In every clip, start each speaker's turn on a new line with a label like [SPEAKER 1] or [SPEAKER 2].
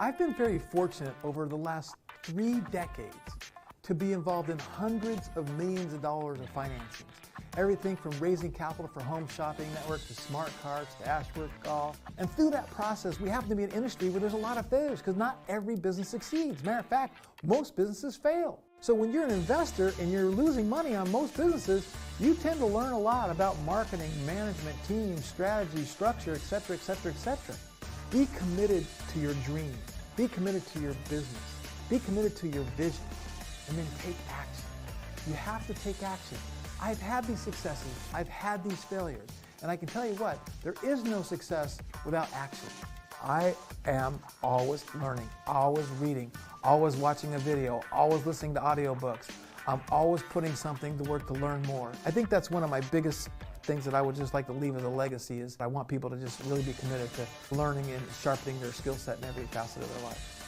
[SPEAKER 1] I've been very fortunate over the last 3 decades to be involved in hundreds of millions of dollars of financings. Everything from raising capital for home shopping network to smart cards to Ashworth Golf. And through that process, we happen to be an industry where there's a lot of failures because not every business succeeds. Matter of fact, most businesses fail. So when you're an investor and you're losing money on most businesses, you tend to learn a lot about marketing, management, team, strategy, structure, etc., etc., etc. Be committed to your dream. Be committed to your business. Be committed to your vision. And then take action. You have to take action. I've had these successes. I've had these failures. And I can tell you what, there is no success without action. I am always learning, always reading, always watching a video, always listening to audiobooks. I'm always putting something to work to learn more. I think that's one of my biggest things that I would just like to leave as a legacy is I want people to just really be committed to learning and sharpening their skill set in every facet of their life.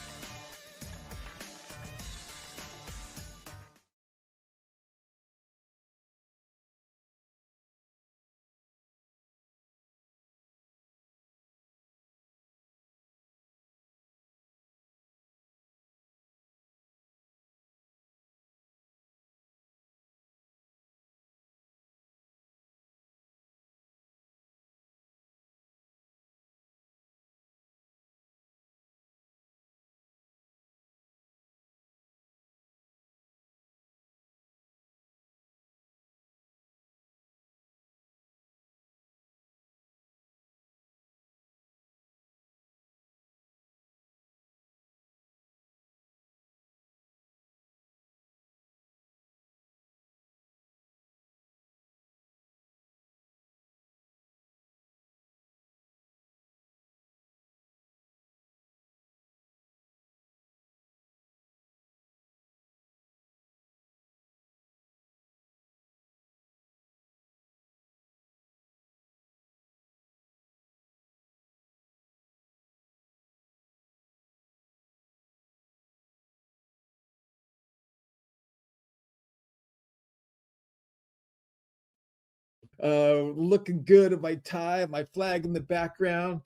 [SPEAKER 1] Looking good at my tie, my flag in the background.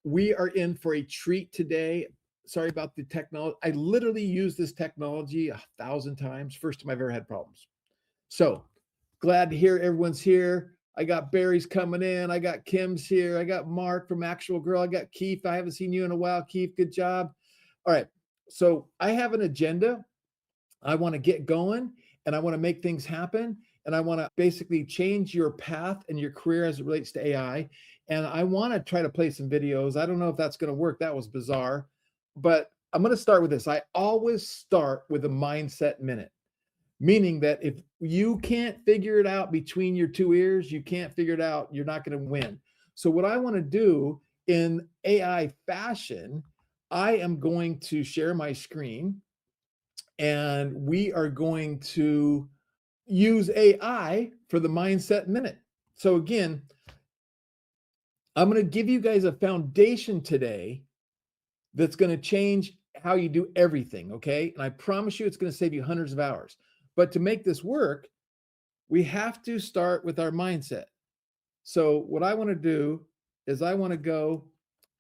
[SPEAKER 1] We are in for a treat today. Sorry about the technology. I literally used this technology 1,000 times. First time I've ever had problems. So glad to hear everyone's here. I got Barry's coming in. I got Kim's here. I got Mark from Actual Girl. I got Keith. I haven't seen you in a while. Keith, good job. All right. So I have an agenda. I want to get going and I want to make things happen. And I want to basically change your path and your career as it relates to AI. And I want to try to play some videos. I don't know if that's going to work. That was bizarre. But I'm going to start with this. I always start with a mindset minute, meaning that if you can't figure it out between your two ears, you can't figure it out, you're not going to win. So what I want to do in AI fashion, I am going to share my screen and we are going to use AI for the mindset minute. So again, I'm going to give you guys a foundation today that's going to change how you do everything, okay? And I promise you it's going to save you hundreds of hours. But to make this work, we have to start with our mindset. So what I want to do is I want to go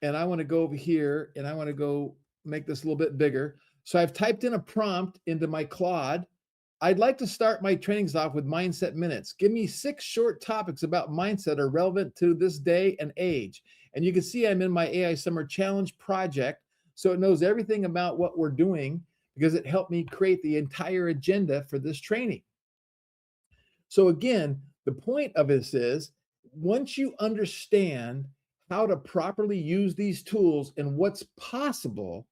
[SPEAKER 1] over here and I want to go make this a little bit bigger. So I've typed in a prompt into my Claude. I'd like to start my trainings off with mindset minutes. Give me 6 short topics about mindset are relevant to this day and age. And you can see I'm in my AI Summer Challenge project. So it knows everything about what we're doing because it helped me create the entire agenda for this training. So again, the point of this is once you understand how to properly use these tools and what's possible,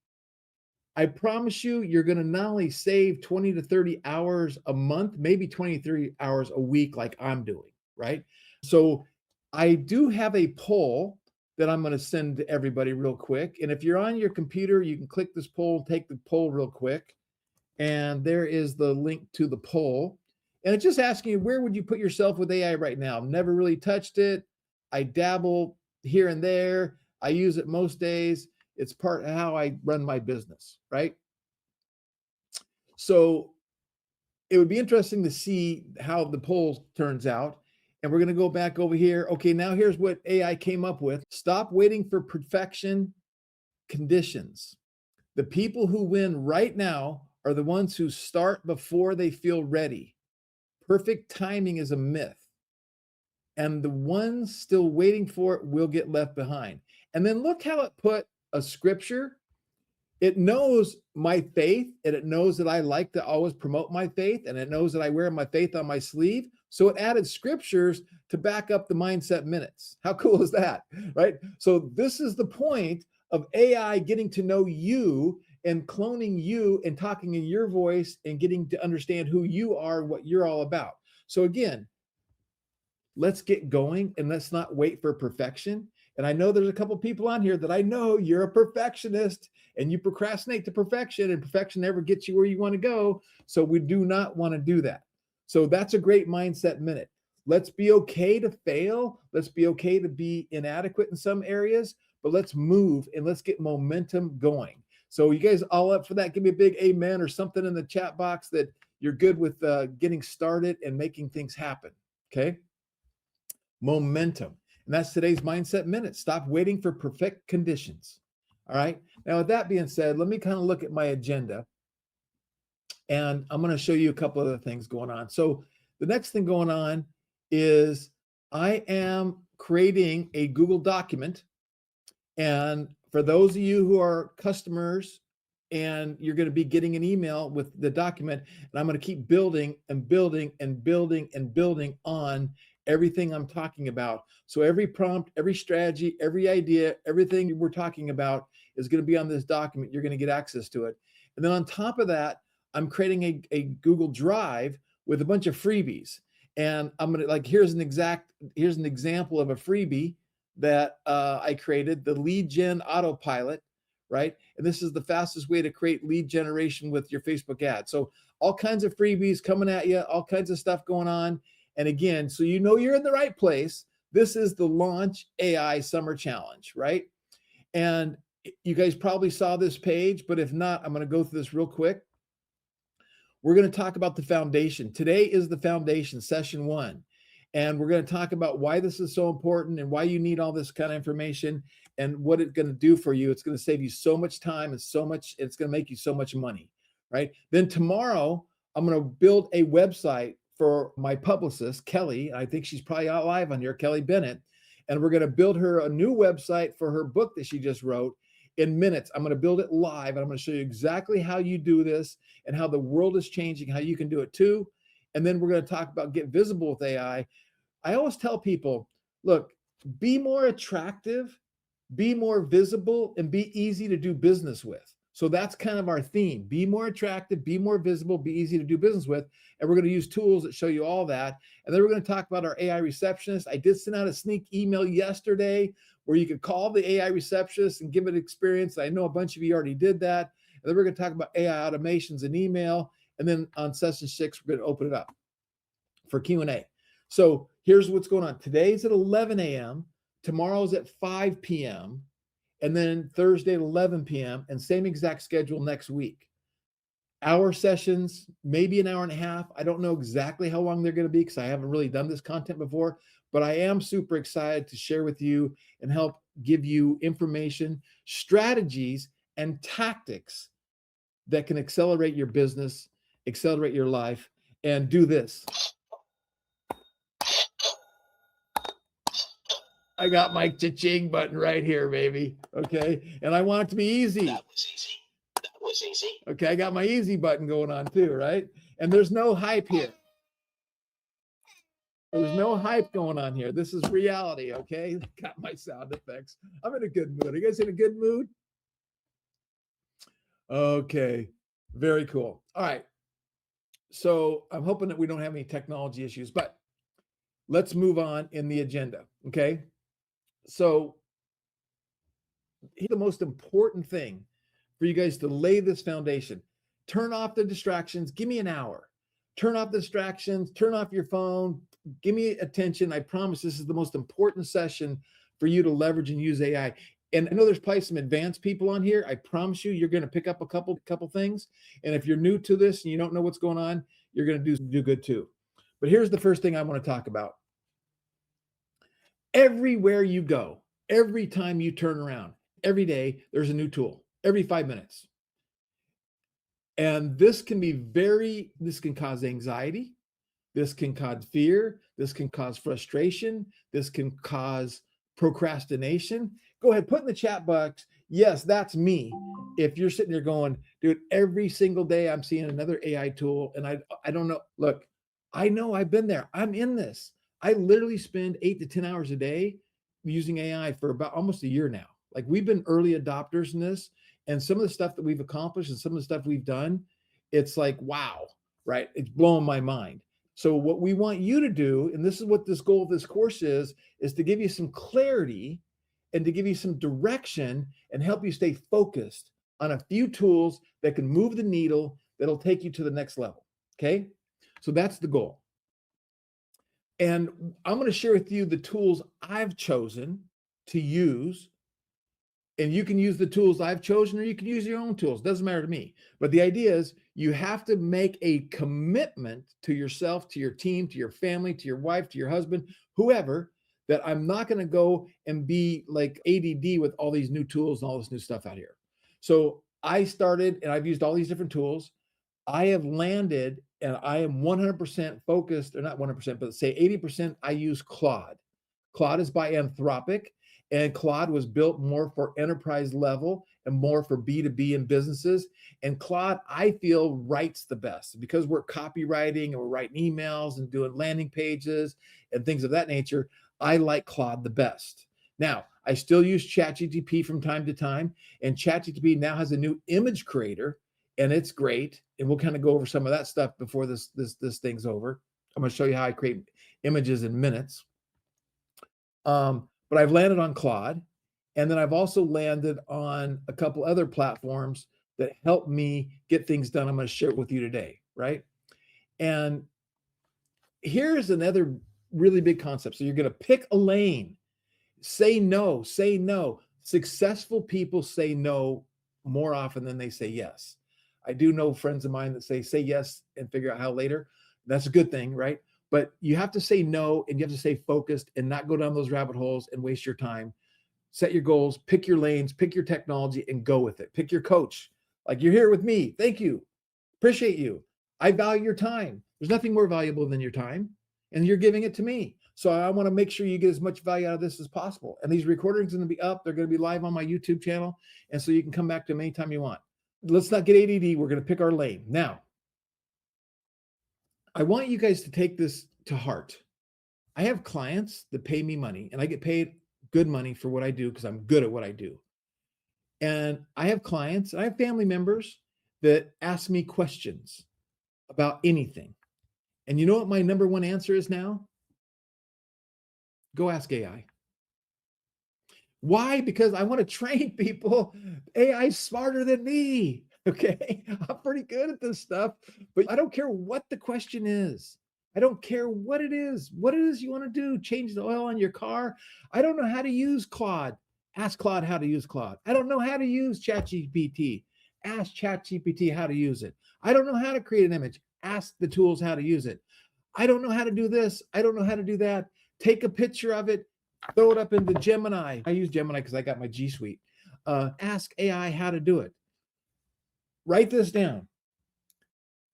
[SPEAKER 1] I promise you, you're going to not only save 20 to 30 hours a month, maybe 20 to 30 hours a week like I'm doing, right? So I do have a poll that I'm going to send to everybody real quick. And if you're on your computer, you can click this poll, take the poll real quick. And there is the link to the poll. And it's just asking you, where would you put yourself with AI right now? Never really touched it. I dabble here and there. I use it most days. It's part of how I run my business, right? So it would be interesting to see how the poll turns out. And we're going to go back over here. Okay, now here's what AI came up with. Stop waiting for perfection conditions. The people who win right now are the ones who start before they feel ready. Perfect timing is a myth. And the ones still waiting for it will get left behind. And then look how it put a scripture. It knows my faith, and it knows that I like to always promote my faith, and it knows that I wear my faith on my sleeve. So it added scriptures to back up the mindset minutes. How cool is that? Right? So this is the point of AI getting to know you and cloning you and talking in your voice and getting to understand who you are, what you're all about. So again, let's get going and let's not wait for perfection. And I know there's a couple people on here that I know you're a perfectionist and you procrastinate to perfection, and perfection never gets you where you want to go. So we do not want to do that. So that's a great mindset minute. Let's be okay to fail. Let's be okay to be inadequate in some areas, but let's move and let's get momentum going. So you guys all up for that? Give me a big amen or something in the chat box that you're good with getting started and making things happen. Okay. Momentum. And that's today's Mindset Minute. Stop waiting for perfect conditions. All right. Now, with that being said, let me kind of look at my agenda. And I'm going to show you a couple other things going on. So the next thing going on is I am creating a Google document. And for those of you who are customers, and you're going to be getting an email with the document, and I'm going to keep building and building and building and building on everything I'm talking about. So every prompt, every strategy, every idea, everything we're talking about is going to be on this document. You're going to get access to it. And then on top of that, I'm creating a Google Drive with a bunch of freebies. And I'm going to here's an example of a freebie that I created, the lead gen autopilot, right? And this is the fastest way to create lead generation with your Facebook ad. So all kinds of freebies coming at you, all kinds of stuff going on. And again, so you know you're in the right place. This is the Launch AI Summer Challenge, right? And you guys probably saw this page, but if not, I'm going to go through this real quick. We're going to talk about the foundation. Today is the foundation, session 1. And we're going to talk about why this is so important and why you need all this kind of information and what it's going to do for you. It's going to save you so much time and it's going to make you so much money, right? Then tomorrow, I'm going to build a website for my publicist, Kelly. I think she's probably out live on here, Kelly Bennett. And we're going to build her a new website for her book that she just wrote in minutes. I'm going to build it live, and I'm going to show you exactly how you do this and how the world is changing, how you can do it too. And then we're going to talk about get visible with AI. I always tell people, look, be more attractive, be more visible, and be easy to do business with. So that's kind of our theme. Be more attractive, be more visible, be easy to do business with. And we're going to use tools that show you all that. And then we're going to talk about our AI receptionist. I did send out a sneak email yesterday where you could call the AI receptionist and give it experience. I know a bunch of you already did that. And then we're going to talk about AI automations and email. And then on session 6, we're going to open it up for Q&A. So here's what's going on. Today's at 11 a.m. Tomorrow's at 5 p.m. And then Thursday at 11 p.m. and same exact schedule next week. Hour sessions, maybe an hour and a half. I don't know exactly how long they're going to be because I haven't really done this content before, but I am super excited to share with you and help give you information, strategies, and tactics that can accelerate your business, accelerate your life, and do this. I got my cha-ching button right here, baby. Okay. And I want it to be easy. That was easy. That was easy. Okay. I got my easy button going on too, right? And there's no hype here. There's no hype going on here. This is reality. Okay. Got my sound effects. I'm in a good mood. Are you guys in a good mood? Okay. Very cool. All right. So I'm hoping that we don't have any technology issues, but let's move on in the agenda. Okay. So here's the most important thing for you guys to lay this foundation. Turn off the distractions. Give me an hour. Turn off the distractions. Turn off your phone. Give me attention. I promise this is the most important session for you to leverage and use AI. And I know there's probably some advanced people on here. I promise you're going to pick up a couple things. And if you're new to this and you don't know what's going on, you're going to do good too. But here's the first thing I want to talk about. Everywhere you go, every time you turn around, every day, there's a new tool. Every 5 minutes. And this can cause anxiety. This can cause fear. This can cause frustration. This can cause procrastination. Go ahead, put in the chat box. Yes, that's me. If you're sitting there going, dude, every single day I'm seeing another AI tool and I don't know. Look, I know I've been there. I'm in this. I literally spend 8 to 10 hours a day using AI for about almost a year now. Like we've been early adopters in this, and some of the stuff that we've accomplished and some of the stuff we've done, it's like, wow, right? It's blowing my mind. So what we want you to do, and this is what this goal of this course is to give you some clarity and to give you some direction and help you stay focused on a few tools that can move the needle that'll take you to the next level. Okay. So that's the goal. And I'm going to share with you the tools I've chosen to use. And you can use the tools I've chosen, or you can use your own tools. Doesn't matter to me. But the idea is you have to make a commitment to yourself, to your team, to your family, to your wife, to your husband, whoever, that I'm not going to go and be like ADD with all these new tools and all this new stuff out here. So I started and I've used all these different tools. I have landed and I am 100% focused, or not 100%, but say 80%, I use Claude. Claude is by Anthropic, and Claude was built more for enterprise level and more for B2B and businesses. And Claude, I feel, writes the best because we're copywriting and we're writing emails and doing landing pages and things of that nature. I like Claude the best. Now, I still use ChatGPT from time to time, and ChatGPT now has a new image creator, and it's great. And we'll kind of go over some of that stuff before this thing's over. I'm going to show you how I create images in minutes. But I've landed on Claude, and then I've also landed on a couple other platforms that help me get things done. I'm going to share it with you today, right? And here's another really big concept. So you're going to pick a lane. Say no, say no. Successful people say no more often than they say yes. I do know friends of mine that say yes and figure out how later. That's a good thing, right? But you have to say no, and you have to stay focused and not go down those rabbit holes and waste your time. Set your goals, pick your lanes, pick your technology, and go with it. Pick your coach. Like, you're here with me. Thank you. Appreciate you. I value your time. There's nothing more valuable than your time, and you're giving it to me. So I want to make sure you get as much value out of this as possible. And these recordings are going to be up. They're going to be live on my YouTube channel. And so you can come back to them anytime you want. Let's not get ADD. We're going to pick our lane. Now, I want you guys to take this to heart. I have clients that pay me money, and I get paid good money for what I do because I'm good at what I do. And I have clients, I have family members that ask me questions about anything. And you know what my number one answer is now? Go ask AI. Why? Because I want to train people. AI's smarter than me. Okay. I'm pretty good at this stuff, but I don't care what the question is. I don't care what it is you want to do. Change the oil on your car. I don't know how to use Claude. Ask Claude how to use Claude. I don't know how to use ChatGPT. Ask ChatGPT how to use it. I don't know how to create an image. Ask the tools how to use it. I don't know how to do this. I don't know how to do that. Take a picture of it, throw it up into Gemini. I use Gemini because I got my G Suite. Ask AI how to do it. Write this down.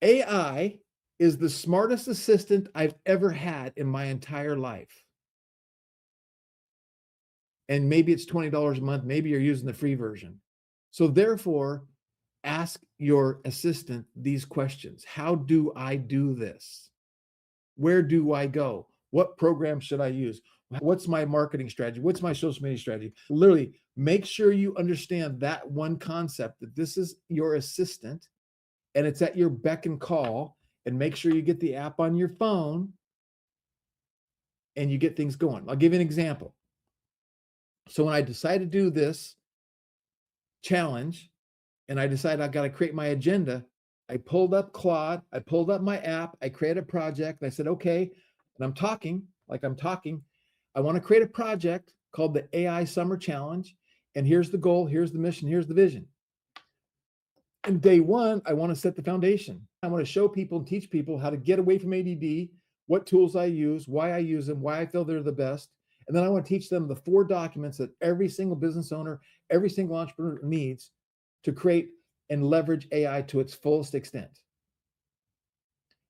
[SPEAKER 1] AI is the smartest assistant I've ever had in my entire life. And maybe it's $20 a month. Maybe you're using the free version. So therefore, ask your assistant these questions. How do I do this? Where do I go? What program should I use? What's my marketing strategy? What's my social media strategy? Literally, make sure you understand that one concept, that this is your assistant and it's at your beck and call, and make sure you get the app on your phone and you get things going. I'll give you an example. So when I decided to do this challenge and I decided I got to create my agenda, I pulled up Claude, I pulled up my app, I created a project, and I said, okay, and I'm talking like I'm talking. I want to create a project called the AI Summer Challenge. And here's the goal, here's the mission, here's the vision. And day one, I want to set the foundation. I want to show people and teach people how to get away from ADD, what tools I use, why I use them, why I feel they're the best. And then I want to teach them the 4 documents that every single business owner, every single entrepreneur needs to create and leverage AI to its fullest extent.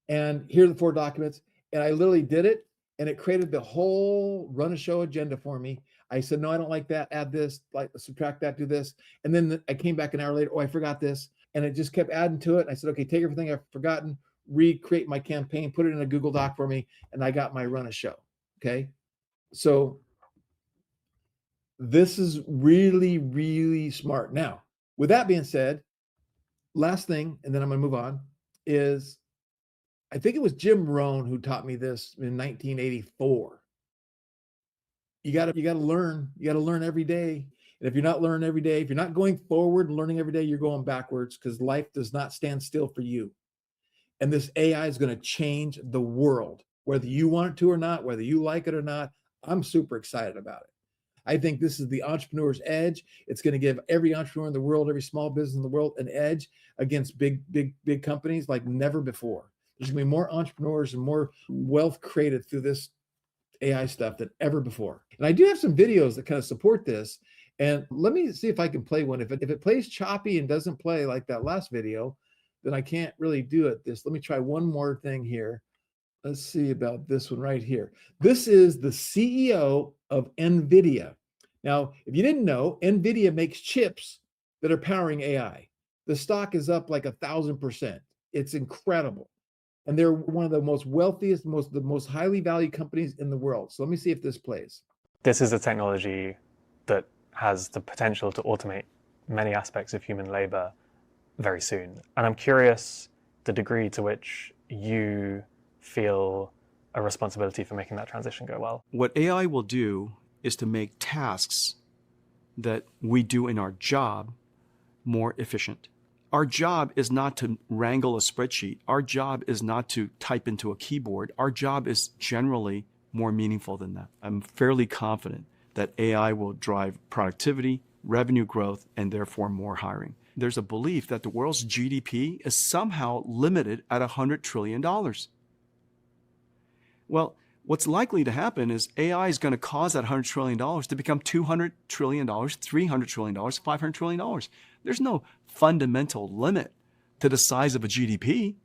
[SPEAKER 1] And here are the 4 documents. And I literally did it, and it created the whole run a show agenda for me. I said, no, I don't like that. Add this, like subtract that, do this. And then I came back an hour later. Oh, I forgot this. And it just kept adding to it. I said, okay, take everything I've forgotten, recreate my campaign, put it in a Google Doc for me. And I got my run a show. Okay. So this is really, really smart. Now, with that being said, last thing, and then I'm going to move on, is I think it was Jim Rohn who taught me this in 1984. You got to learn. You got to learn every day. And if you're not learning every day, if you're not going forward and learning every day, you're going backwards, because life does not stand still for you. And this AI is going to change the world, whether you want it to or not, whether you like it or not. I'm super excited about it. I think this is the entrepreneur's edge. It's going to give every entrepreneur in the world, every small business in the world, an edge against big companies like never before. There's going to be more entrepreneurs and more wealth created through this AI stuff than ever before. And I do have some videos that kind of support this. And let me see if I can play one. If it plays choppy and doesn't play like that last video, then I can't really do it. Let me try one more thing here. Let's see about this one right here. This is the CEO of NVIDIA. Now, if you didn't know, NVIDIA makes chips that are powering AI. The stock is up like 1,000%. It's incredible. And they're one of the most wealthiest, the most highly valued companies in the world. So let me see if this plays.
[SPEAKER 2] This is a technology that has the potential to automate many aspects of human labor very soon. And I'm curious the degree to which you feel a responsibility for making that transition go well.
[SPEAKER 3] What AI will do is to make tasks that we do in our job more efficient. Our job is not to wrangle a spreadsheet. Our job is not to type into a keyboard. Our job is generally more meaningful than that. I'm fairly confident that AI will drive productivity, revenue growth, and therefore more hiring. There's a belief that the world's GDP is somehow limited at $100 trillion. Well, what's likely to happen is AI is going to cause that $100 trillion to become $200 trillion, $300 trillion, $500 trillion. There's no fundamental limit to the size of a GDP.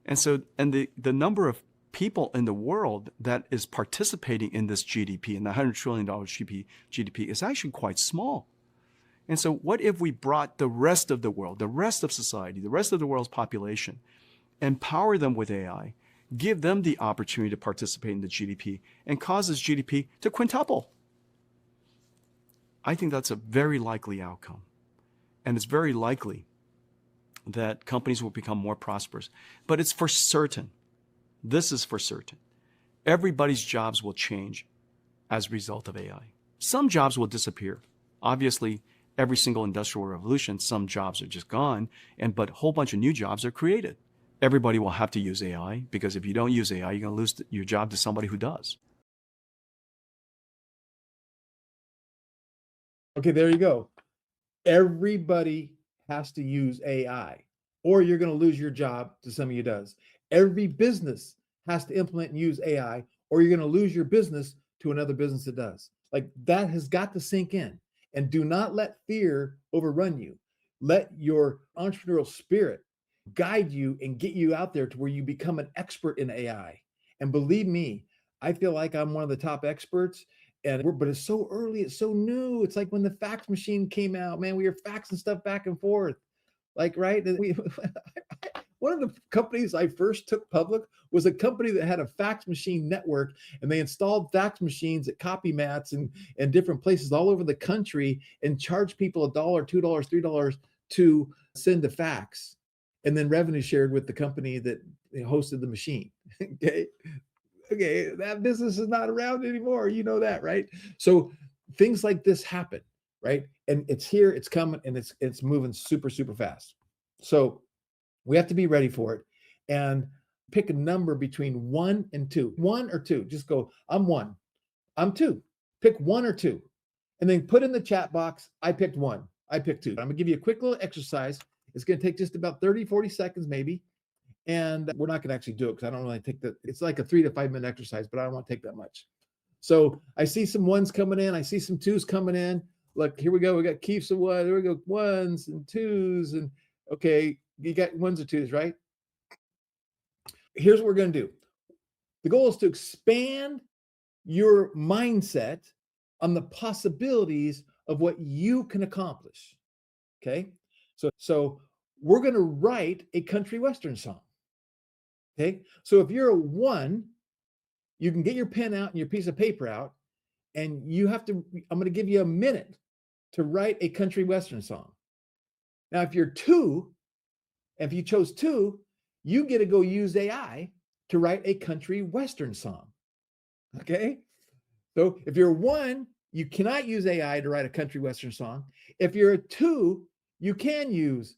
[SPEAKER 3] And the number of people in the world that is participating in this GDP, in the $100 trillion GDP, is actually quite small. And so what if we brought the rest of the world, the rest of society, the rest of the world's population, empower them with AI, give them the opportunity to participate in the GDP, and cause this GDP to quintuple? I think that's a very likely outcome. And it's very likely that companies will become more prosperous. But it's for certain. This is for certain. Everybody's jobs will change as a result of AI. Some jobs will disappear. Obviously, every single industrial revolution, some jobs are just gone, but a whole bunch of new jobs are created. Everybody will have to use AI, because if you don't use AI, you're going to lose your job to somebody who does.
[SPEAKER 1] Okay, there you go. Everybody has to use AI, or you're going to lose your job to somebody who does. Every business has to implement and use AI, or you're going to lose your business to another business that does. Like, that has got to sink in. And do not let fear overrun you. Let your entrepreneurial spirit guide you and get you out there to where you become an expert in AI. And believe me, I feel like I'm one of the top experts. But it's so early, it's so new. It's like when the fax machine came out, man, we were faxing stuff back and forth. Like, right? One of the companies I first took public was a company that had a fax machine network, and they installed fax machines at copy mats and different places all over the country and charged people $1, $2, $3 to send a fax, and then revenue shared with the company that hosted the machine. Okay, that business is not around anymore. You know that, right? So things like this happen, right? And it's here, it's coming, and it's moving super, super fast. So we have to be ready for it, and pick a number between 1 and 2. 1 or 2. Just go, I'm 1. I'm 2. Pick 1 or 2. And then put in the chat box, I picked 1. I picked 2. I'm going to give you a quick little exercise. It's going to take just about 30, 40 seconds maybe. And we're not going to actually do it because I don't really take that. It's like a 3 to 5 minute exercise, but I don't want to take that much. So I see some 1s coming in. I see some 2s coming in. Look, here we go. We got keeps of one. There we go. Ones and twos. And okay, you got ones and twos, right? Here's what we're going to do. The goal is to expand your mindset on the possibilities of what you can accomplish. Okay. So we're going to write a country western song. Okay. So if you're a one, you can get your pen out and your piece of paper out, and I'm going to give you a minute to write a country western song. Now, if you're two, if you chose two, you get to go use AI to write a country western song. Okay. So if you're one, you cannot use AI to write a country western song. If you're a two, you can use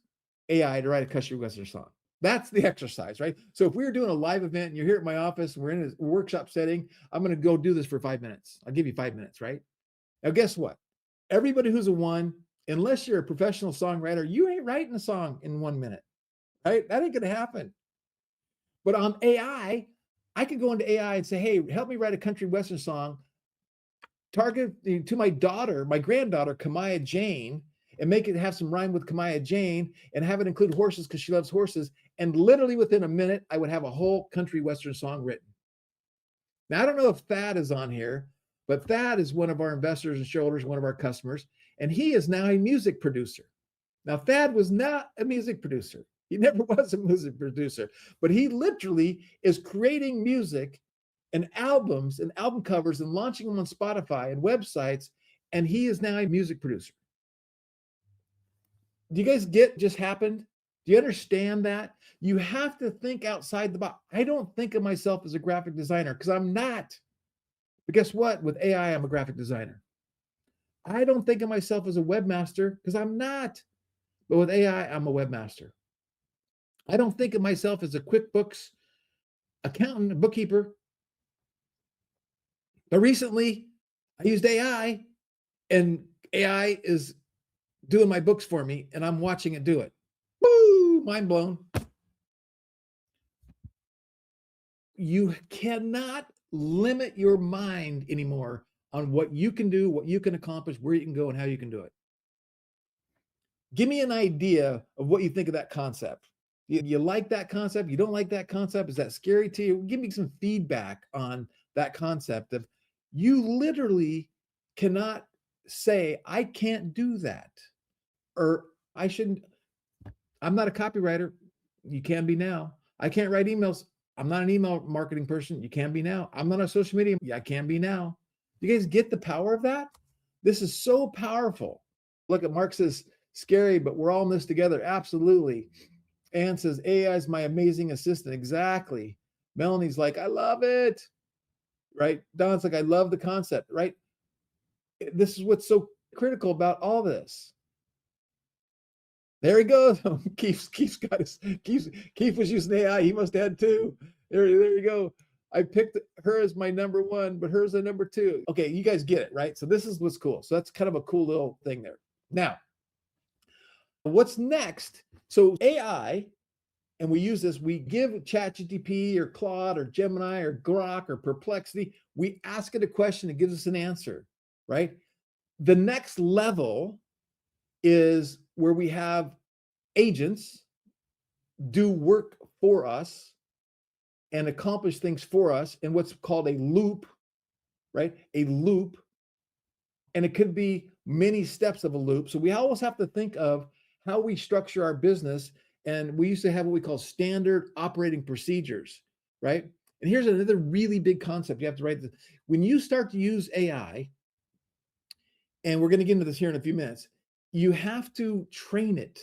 [SPEAKER 1] AI to write a country western song. That's the exercise, right? So if we were doing a live event and you're here at my office, we're in a workshop setting, I'm going to go do this for 5 minutes. I'll give you 5 minutes, right? Now, guess what? Everybody who's a one, unless you're a professional songwriter, you ain't writing a song in 1 minute, right? That ain't going to happen. But on AI, I could go into AI and say, hey, help me write a country western song, target to my daughter, my granddaughter, Kamaya Jane, and make it have some rhyme with Kamaya Jane and have it include horses because she loves horses. And literally within a minute, I would have a whole country western song written. Now, I don't know if Thad is on here, but Thad is one of our investors and shareholders, one of our customers, and he is now a music producer. Now, Thad was not a music producer. He never was a music producer, but he literally is creating music and albums and album covers and launching them on Spotify and websites, and he is now a music producer. Do you guys get just happened? Do you understand that? You have to think outside the box. I don't think of myself as a graphic designer because I'm not. But guess what? With AI, I'm a graphic designer. I don't think of myself as a webmaster because I'm not. But with AI, I'm a webmaster. I don't think of myself as a QuickBooks accountant, a bookkeeper. But recently, I used AI, and AI is doing my books for me, and I'm watching it do it. Woo! Mind blown. You cannot limit your mind anymore on what you can do, what you can accomplish, where you can go, and how you can do it. Give me an idea of what you think of that concept. You like that concept? You don't like that concept? Is that scary to you? Give me some feedback on that concept of you literally cannot say, I can't do that, or I shouldn't. I'm not a copywriter. You can be now. I can't write emails. I'm not an email marketing person. You can be now. I'm not a social media. I can be now. You guys get the power of that? This is so powerful. Look at Mark says, scary, but we're all in this together. Absolutely. Ann says, AI is my amazing assistant. Exactly. Melanie's like, I love it. Right? Don's like, I love the concept. Right? This is what's so critical about all this. There he goes. Keith's got his, Keith was using AI. He must have had two. There you go. I picked her as my number one, but hers a number two. Okay, you guys get it, right? So this is what's cool. So that's kind of a cool little thing there. Now, what's next? So AI, and we use this, we give ChatGPT or Claude or Gemini or Grok or Perplexity, we ask it a question, it gives us an answer, right? The next level is where we have agents do work for us and accomplish things for us in what's called a loop, right? A loop. And it could be many steps of a loop. So we always have to think of how we structure our business. And we used to have what we call standard operating procedures, right? And here's another really big concept. You have to write this. When you start to use AI, and we're going to get into this here in a few minutes, you have to train it.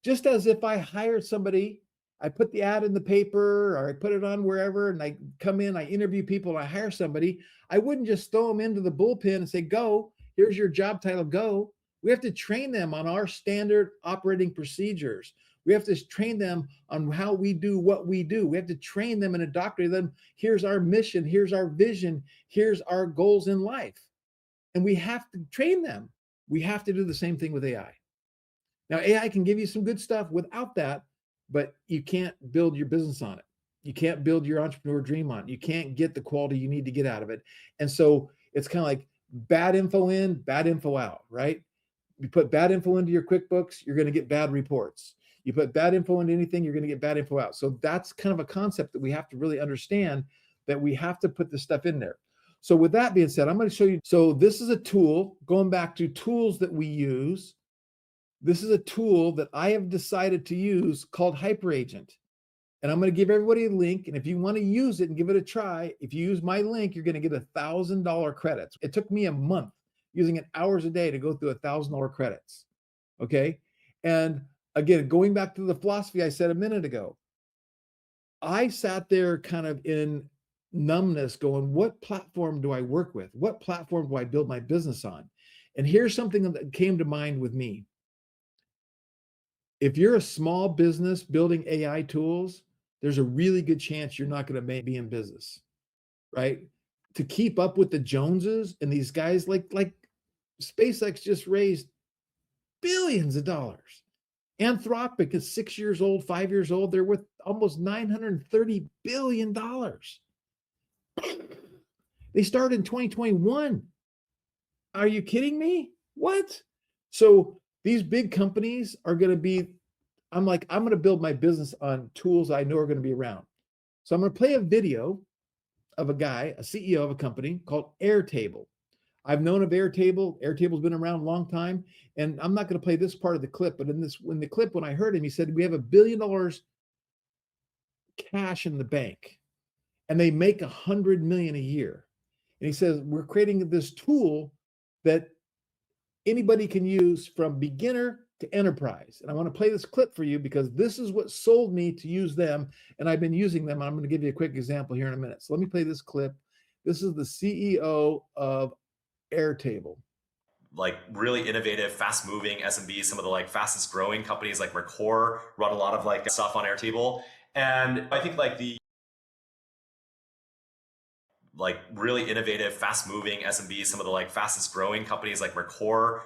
[SPEAKER 1] Just as if I hired somebody, I put the ad in the paper or I put it on wherever, and I come in, I interview people, and I hire somebody, I wouldn't just throw them into the bullpen and say, go, here's your job title, go. We have to train them on our standard operating procedures. We have to train them on how we do what we do. We have to train them and indoctrinate them. Here's our mission. Here's our vision. Here's our goals in life. And we have to train them. We have to do the same thing with AI. Now, AI can give you some good stuff without that, but you can't build your business on it. You can't build your entrepreneur dream on it. You can't get the quality you need to get out of it. And so it's kind of like bad info in, bad info out, right? You put bad info into your QuickBooks, you're going to get bad reports. You put bad info into anything, you're going to get bad info out. So that's kind of a concept that we have to really understand, that we have to put this stuff in there. So with that being said, I'm going to show you. So this is a tool, going back to tools that we use. This is a tool that I have decided to use called HyperAgent. And I'm going to give everybody a link. And if you want to use it and give it a try, if you use my link, you're going to get $1,000 credits. It took me a month using it hours a day to go through $1,000 credits. Okay. And again, going back to the philosophy I said a minute ago, I sat there kind of in numbness going, what platform do I work with? What platform do I build my business on? And here's something that came to mind with me. If you're a small business building AI tools, there's a really good chance you're not going to be in business, right? To keep up with the Joneses and these guys like SpaceX just raised billions of dollars. Anthropic is 6 years old, 5 years old. They're worth almost $930 billion. They started in 2021. Are you kidding me? What? So these big companies are going to be, I'm going to build my business on tools I know are going to be around. So I'm going to play a video of a guy, a CEO of a company called Airtable. I've known of Airtable. Airtable's been around a long time. And I'm not going to play this part of the clip, but in the clip, when I heard him, he said, we have $1 billion cash in the bank and they make 100 million a year. And he says, we're creating this tool that anybody can use from beginner to enterprise. And I want to play this clip for you because this is what sold me to use them. And I've been using them. I'm going to give you a quick example here in a minute. So let me play this clip. This is the CEO of Airtable.
[SPEAKER 4] Like really innovative, fast moving SMBs, some of the like fastest growing companies like Recor run a lot of like stuff on Airtable. And I think like the like really innovative, fast moving SMBs, some of the like fastest growing companies like Recor.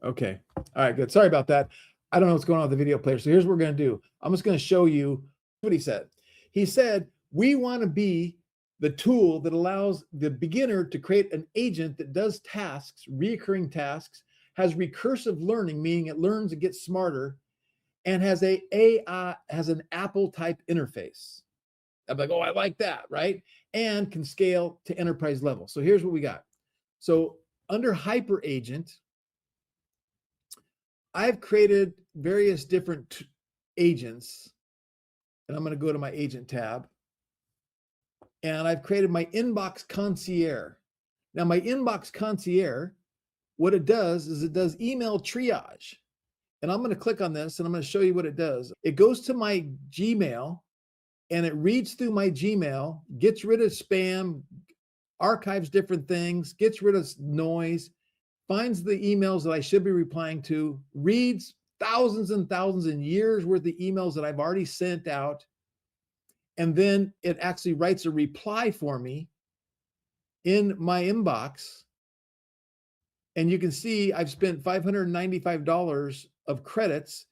[SPEAKER 1] Okay. All right, good. Sorry about that. I don't know what's going on with the video player. So here's what we're going to do. I'm just going to show you what he said. He said, we want to be the tool that allows the beginner to create an agent that does tasks, reoccurring tasks, has recursive learning, meaning it learns and gets smarter, and has an Apple type interface. I'm like, oh, I like that, right? And can scale to enterprise level. So here's what we got. So under HyperAgent, I've created various different agents, and I'm going to go to my agent tab, and I've created my inbox concierge. Now, my inbox concierge, what it does is it does email triage. And I'm going to click on this and I'm going to show you what it does. It goes to my Gmail and it reads through my Gmail, gets rid of spam, archives different things, gets rid of noise, finds the emails that I should be replying to, reads thousands and thousands and years worth of emails that I've already sent out. And then it actually writes a reply for me in my inbox. And you can see I've spent $595 of credits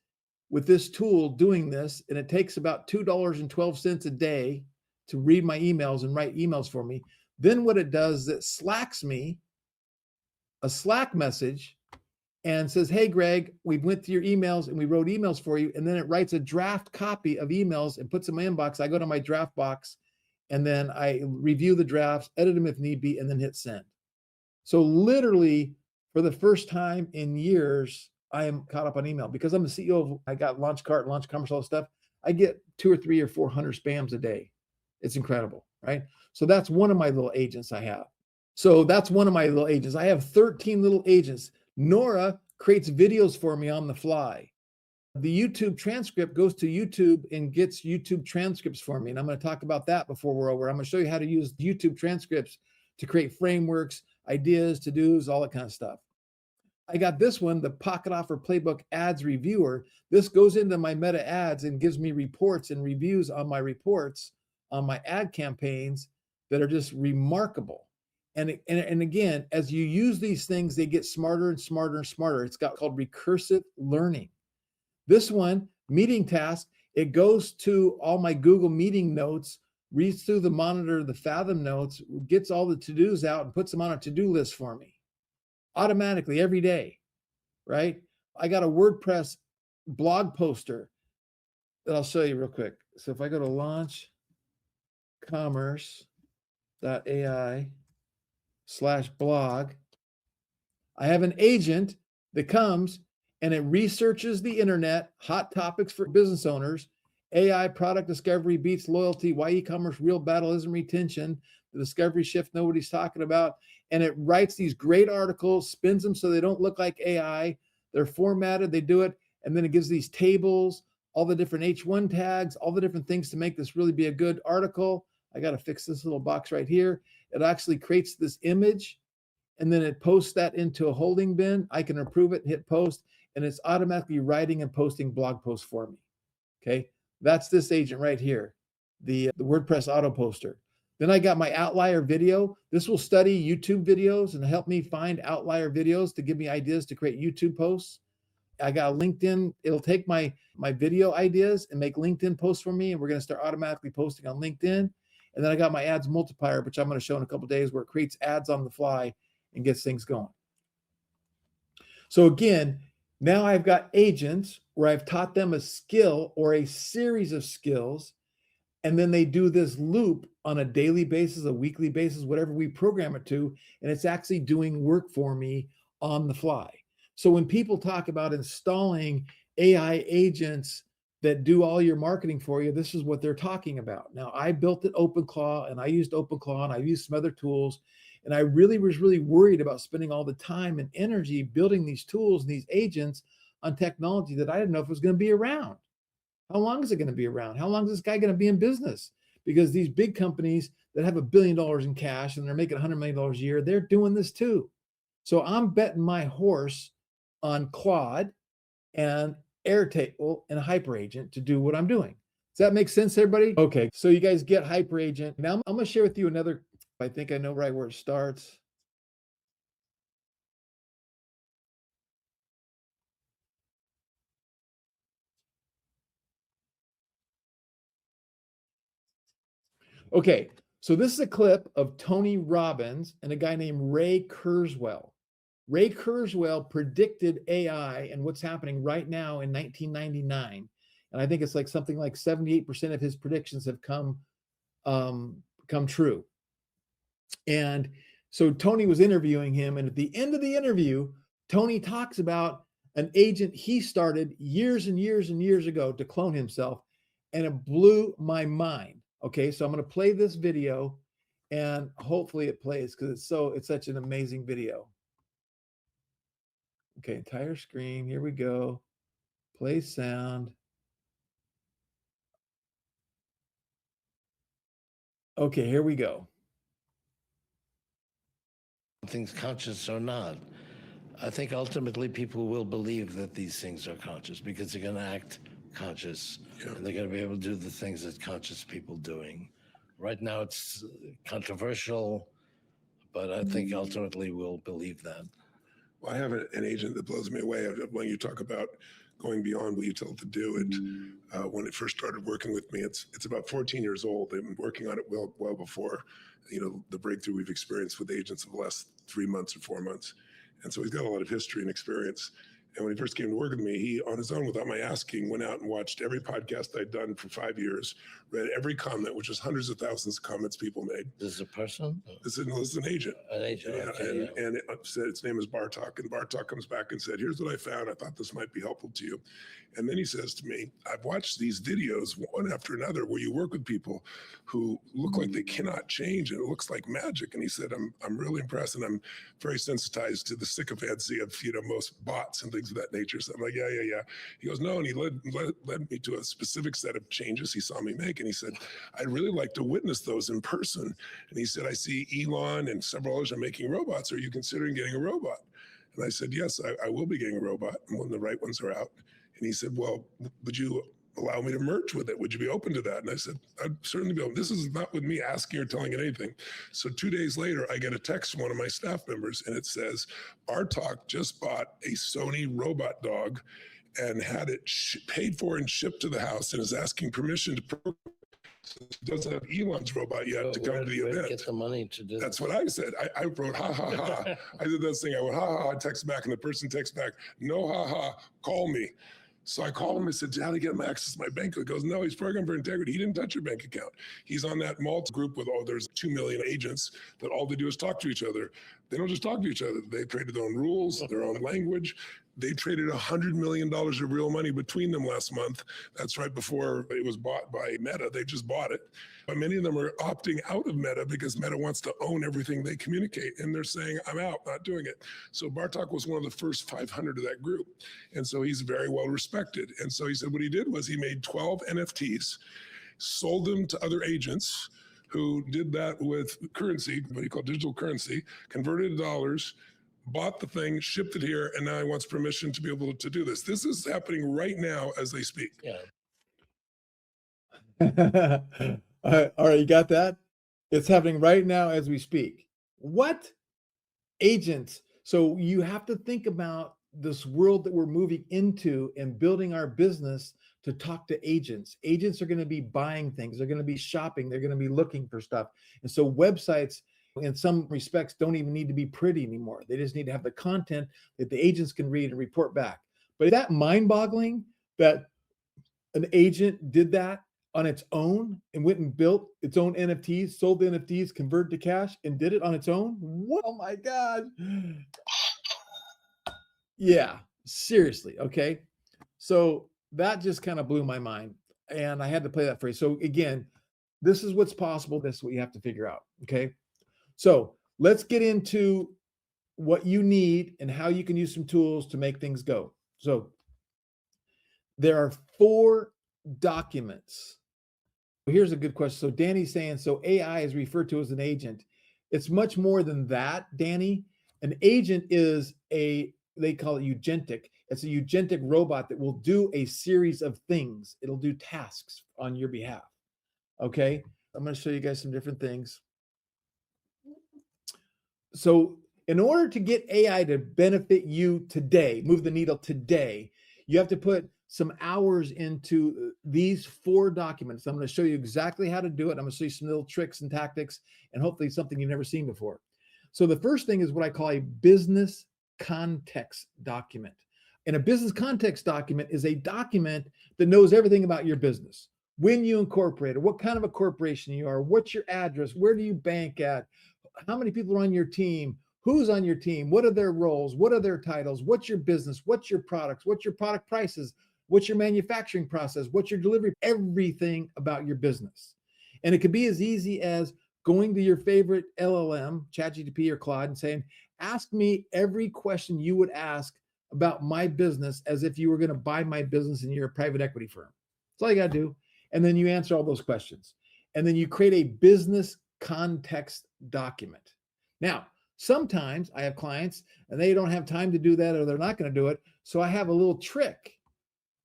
[SPEAKER 1] with this tool doing this. And it takes about $2.12 a day to read my emails and write emails for me. Then what it does is it slacks me a Slack message and says, hey, Greg, we went through your emails and we wrote emails for you. And then it writes a draft copy of emails and puts in my inbox. I go to my draft box and then I review the drafts, edit them if need be, and then hit send. So literally For the first time in years, I am caught up on email because I'm the CEO of, I got Launch Cart, Launch Commerce, all this stuff. I get 2 or 3 or 400 spams a day. It's incredible, right? So that's one of my little agents I have. So that's one of my little agents. I have 13 little agents. Nora creates videos for me on the fly. The YouTube transcript goes to YouTube and gets YouTube transcripts for me. And I'm going to talk about that before we're over. I'm going to show you how to use YouTube transcripts to create frameworks, ideas, to-dos, all that kind of stuff. I got this one, the Pocket Offer Playbook Ads Reviewer. This goes into my meta ads and gives me reports and reviews on my reports on my ad campaigns that are just remarkable. And again, as you use these things, they get smarter and smarter and smarter. It's called recursive learning. This one, meeting task, it goes to all my Google Meeting notes, reads through the monitor, the Fathom notes, gets all the to-dos out and puts them on a to-do list for me automatically every day, right? I got a WordPress blog poster that I'll show you real quick. So if I go to launchcommerce.ai/blog, I have an agent that comes and it researches the internet, hot topics for business owners, AI product discovery beats loyalty, why e-commerce real battle isn't retention, the discovery shift nobody's talking about. And it writes these great articles, spins them so they don't look like AI. They're formatted, they do it. And then it gives these tables, all the different H1 tags, all the different things to make this really be a good article. I got to fix this little box right here. It actually creates this image and then it posts that into a holding bin. I can approve it, hit post, and it's automatically writing and posting blog posts for me. Okay, that's this agent right here, the WordPress auto poster. Then I got my outlier video. This will study YouTube videos and help me find outlier videos to give me ideas to create YouTube posts. I got LinkedIn. It'll take my video ideas and make LinkedIn posts for me, and we're going to start automatically posting on LinkedIn. And then I got my ads multiplier, which I'm going to show in a couple of days, where it creates ads on the fly and gets things going. So again, now I've got agents where I've taught them a skill or a series of skills, and then they do this loop on a daily basis, a weekly basis, whatever we program it to, and it's actually doing work for me on the fly. So when people talk about installing AI agents that do all your marketing for you, this is what they're talking about. Now, I built it OpenClaw, and I used OpenClaw, and I used some other tools, and I really was worried about spending all the time and energy building these tools and these agents on technology that I didn't know if it was going to be around. How long is it going to be around? How long is this guy going to be in business? Because these big companies that have $1 billion in cash and they're making $100 million a year, they're doing this too. So I'm betting my horse on Claude and Airtable and HyperAgent to do what I'm doing. Does that make sense, everybody? Okay, so you guys get HyperAgent. Now I'm going to share with you another. I think I know right where it starts. Okay, so this is a clip of Tony Robbins and a guy named Ray Kurzweil. Ray Kurzweil predicted AI and what's happening right now in 1999. And I think it's like something like 78% of his predictions have come true. And so Tony was interviewing him. And at the end of the interview, Tony talks about an agent he started years and years and years ago to clone himself. And it blew my mind. Okay, so I'm going to play this video and hopefully it plays because it's such an amazing video. Okay, entire screen. Here we go. Play sound. Okay, here we go.
[SPEAKER 5] Things conscious or not. I think ultimately people will believe that these things are conscious because they're going to act conscious and they're going to be able to do the things that conscious people doing. Right now it's controversial, but I think ultimately we'll believe that.
[SPEAKER 6] Well, I have an agent that blows me away when you talk about going beyond what you tell it to do. When it first started working with me, it's about 14 years old. They've been working on it well before, the breakthrough we've experienced with agents of the last 3 months or 4 months. And so he's got a lot of history and experience. And when he first came to work with me, he, on his own, without my asking, went out and watched every podcast I'd done for 5 years, read every comment, which was hundreds of thousands of comments people made.
[SPEAKER 5] This is a person?
[SPEAKER 6] This is an agent.
[SPEAKER 5] An agent,
[SPEAKER 6] Yeah,
[SPEAKER 5] okay, yeah.
[SPEAKER 6] and it said its name is Bartok. And Bartok comes back and said, here's what I found. I thought this might be helpful to you. And then he says to me, I've watched these videos one after another where you work with people who look like they cannot change, and it looks like magic. And he said, I'm really impressed, and I'm very sensitized to the sycophancy of most bots and things of that nature. So I'm like, yeah. He goes, no, and he led me to a specific set of changes he saw me make. And he said, I'd really like to witness those in person. And he said, I see Elon and several others are making robots. Are you considering getting a robot? And I said, yes, I will be getting a robot when the right ones are out. And he said, well, would you allow me to merge with it? Would you be open to that? And I said, I'd certainly be open. This is not with me asking or telling it anything. So 2 days later, I get a text from one of my staff members, and it says, Bartok just bought a Sony robot dog and had it paid for and shipped to the house, and is asking permission to program. So he doesn't have Elon's robot yet to come to the event.
[SPEAKER 5] Get the money to do
[SPEAKER 6] That's what I said. I wrote, ha, ha, ha. I did this thing. I went, ha, ha, ha, text back, and the person texts back, no, ha, ha, call me. So I called him and said, how do I get him access to my bank? He goes, no, he's programmed for integrity. He didn't touch your bank account. He's on that Malta group with, there's 2 million agents that all they do is talk to each other. They don't just talk to each other. They created their own rules, their own language. They traded $100 million of real money between them last month. That's right before it was bought by Meta. They just bought it. But many of them are opting out of Meta because Meta wants to own everything they communicate. And they're saying, I'm out, not doing it. So Bartok was one of the first 500 of that group. And so he's very well respected. And so he said what he did was he made 12 NFTs, sold them to other agents who did that with currency, what he called digital currency, converted to dollars, bought the thing, shipped it here, and now he wants permission to be able to do this. This is happening right now as they speak.
[SPEAKER 5] Yeah.
[SPEAKER 1] All right, you got that? It's happening right now as we speak. What? Agents. So you have to think about this world that we're moving into and building our business to talk to agents. Agents are going to be buying things. They're going to be shopping. They're going to be looking for stuff. And so websites, in some respects, don't even need to be pretty anymore. They just need to have the content that the agents can read and report back. But is that mind-boggling that an agent did that on its own and went and built its own NFTs, sold the NFTs, converted to cash, and did it on its own? What? Oh my God. Yeah, seriously. Okay. So that just kind of blew my mind. And I had to play that phrase. So again, this is what's possible. This is what you have to figure out. Okay. So let's get into what you need and how you can use some tools to make things go. So there are 4 documents. Here's a good question. So Danny's saying, so AI is referred to as an agent. It's much more than that, Danny. An agent is they call it eugentic. It's a eugentic robot that will do a series of things. It'll do tasks on your behalf. Okay. I'm going to show you guys some different things. So in order to get AI to benefit you today, move the needle today, you have to put some hours into these 4 documents. I'm going to show you exactly how to do it. I'm going to show you some little tricks and tactics and hopefully something you've never seen before. So the first thing is what I call a business context document. And a business context document is a document that knows everything about your business. When you incorporated, what kind of a corporation you are, what's your address, where do you bank at, how many people are on your team, who's on your team, what are their roles, what are their titles, what's your business, what's your products, what's your product prices, what's your manufacturing process, what's your delivery, everything about your business. And it could be as easy as going to your favorite LLM, ChatGPT or Claude, and saying, ask me every question you would ask about my business as if you were going to buy my business and you're a private equity firm. That's all you got to do. And then you answer all those questions. And then you create a business context document. Now, sometimes I have clients and they don't have time to do that or they're not going to do it. So I have a little trick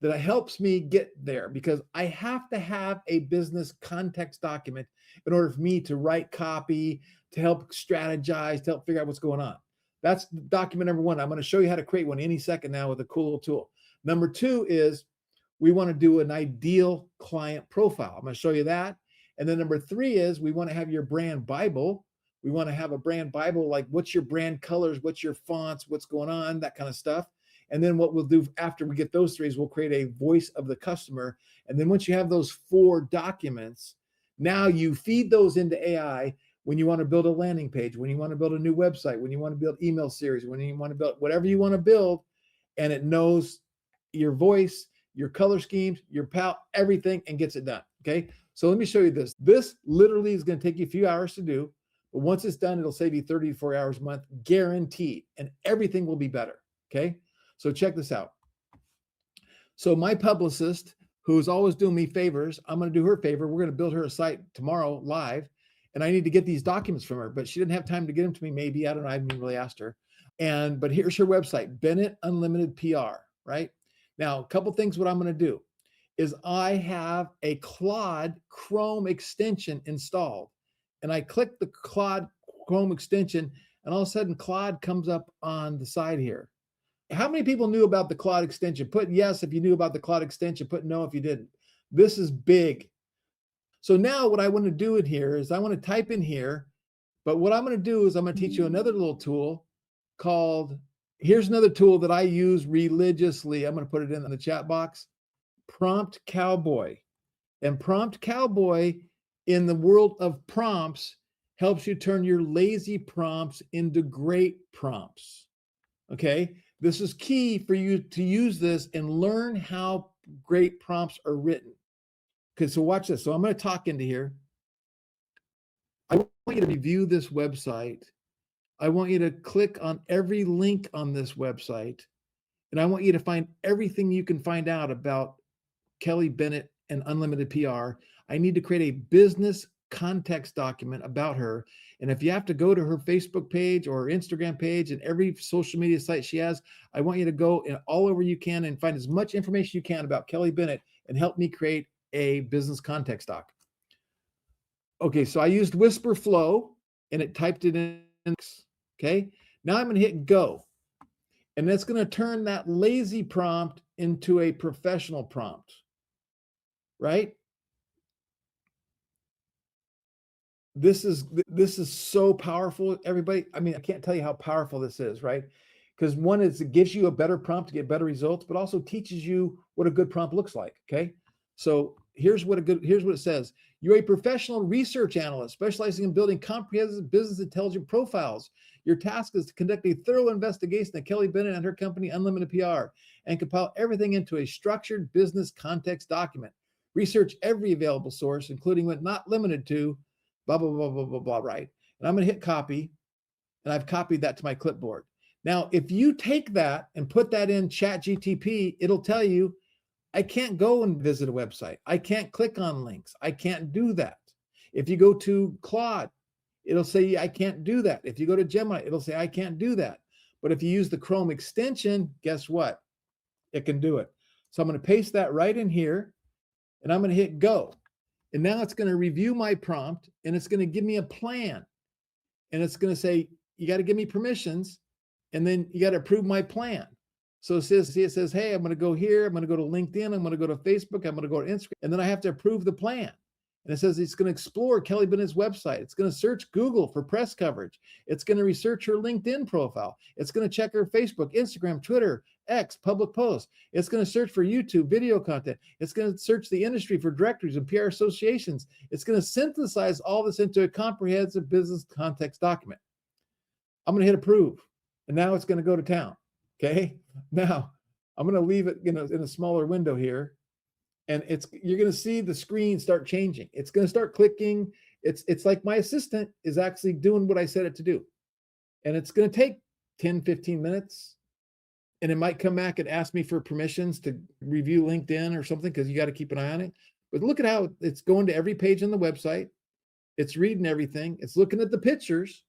[SPEAKER 1] that helps me get there because I have to have a business context document in order for me to write copy, to help strategize, to help figure out what's going on. That's document number 1. I'm going to show you how to create one any second now with a cool little tool. Number 2 is we want to do an ideal client profile. I'm going to show you that. And then number 3 is we want to have your brand Bible. We want to have a brand Bible, like what's your brand colors, what's your fonts, what's going on, that kind of stuff. And then what we'll do after we get those 3 is we'll create a voice of the customer. And then once you have those 4 documents, now you feed those into AI when you want to build a landing page, when you want to build a new website, when you want to build email series, when you want to build whatever you want to build, and it knows your voice, your color schemes, your PAL, everything, and gets it done. Okay. So let me show you this. This literally is going to take you a few hours to do, but once it's done, it'll save you 30 to 40 hours a month, guaranteed, and everything will be better. Okay. So check this out. So my publicist, who's always doing me favors, I'm going to do her a favor. We're going to build her a site tomorrow live, and I need to get these documents from her, but she didn't have time to get them to me. Maybe, I don't know. I haven't even really asked her. But here's her website, Bennett Unlimited PR, right? Now, a couple things what I'm going to do is I have a Claude Chrome extension installed, and I click the Claude Chrome extension, and all of a sudden Claude comes up on the side here. How many people knew about the Claude extension? Put yes if you knew about the Claude extension, put no if you didn't. This is big. So now what I want to do in here is I want to type in here, but what I'm going to do is I'm going to teach you another little tool called, here's another tool that I use religiously. I'm going to put it in the chat box, Prompt Cowboy. And Prompt Cowboy in the world of prompts helps you turn your lazy prompts into great prompts. Okay. This is key for you to use this and learn how great prompts are written. Okay, so watch this. So I'm going to talk into here. I want you to review this website. I want you to click on every link on this website. And I want you to find everything you can find out about Kelly Bennett and Unlimited PR. I need to create a business context document about her. And if you have to go to her Facebook page or her Instagram page and every social media site she has, I want you to go and all over you can and find as much information you can about Kelly Bennett and help me create a business context doc. Okay, so I used Whisper Flow and it typed it in. Okay, now I'm going to hit go. And that's going to turn that lazy prompt into a professional prompt, right? This is so powerful, everybody. I mean, I can't tell you how powerful this is, right? Because one is it gives you a better prompt to get better results, but also teaches you what a good prompt looks like. Okay. So here's what it says. You're a professional research analyst specializing in building comprehensive business intelligence profiles. Your task is to conduct a thorough investigation of Kelly Bennett and her company, Unlimited PR, and compile everything into a structured business context document. Research every available source, including but not limited to blah, blah, blah, blah, blah, blah, right? And I'm going to hit copy, and I've copied that to my clipboard. Now, if you take that and put that in ChatGPT, it'll tell you, I can't go and visit a website. I can't click on links. I can't do that. If you go to Claude, it'll say, I can't do that. If you go to Gemini, it'll say, I can't do that. But if you use the Chrome extension, guess what? It can do it. So I'm going to paste that right in here, and I'm going to hit go. And now it's going to review my prompt, and it's going to give me a plan. And it's going to say, you got to give me permissions, and then you got to approve my plan. So it says, hey, I'm going to go here. I'm going to go to LinkedIn. I'm going to go to Facebook. I'm going to go to Instagram. And then I have to approve the plan. And it says it's going to explore Kelly Bennett's website. It's going to search Google for press coverage. It's going to research her LinkedIn profile. It's going to check her Facebook, Instagram, Twitter, X, public posts. It's going to search for YouTube video content. It's going to search the industry for directories and PR associations. It's going to synthesize all this into a comprehensive business context document. I'm going to hit approve. And now it's going to go to town. Okay. Now I'm going to leave it in a smaller window here. And you're going to see the screen start changing. It's going to start clicking. It's like my assistant is actually doing what I said it to do. And it's going to take 10, 15 minutes. And it might come back and ask me for permissions to review LinkedIn or something, because you got to keep an eye on it. But look at how it's going to every page on the website. It's reading everything. It's looking at the pictures.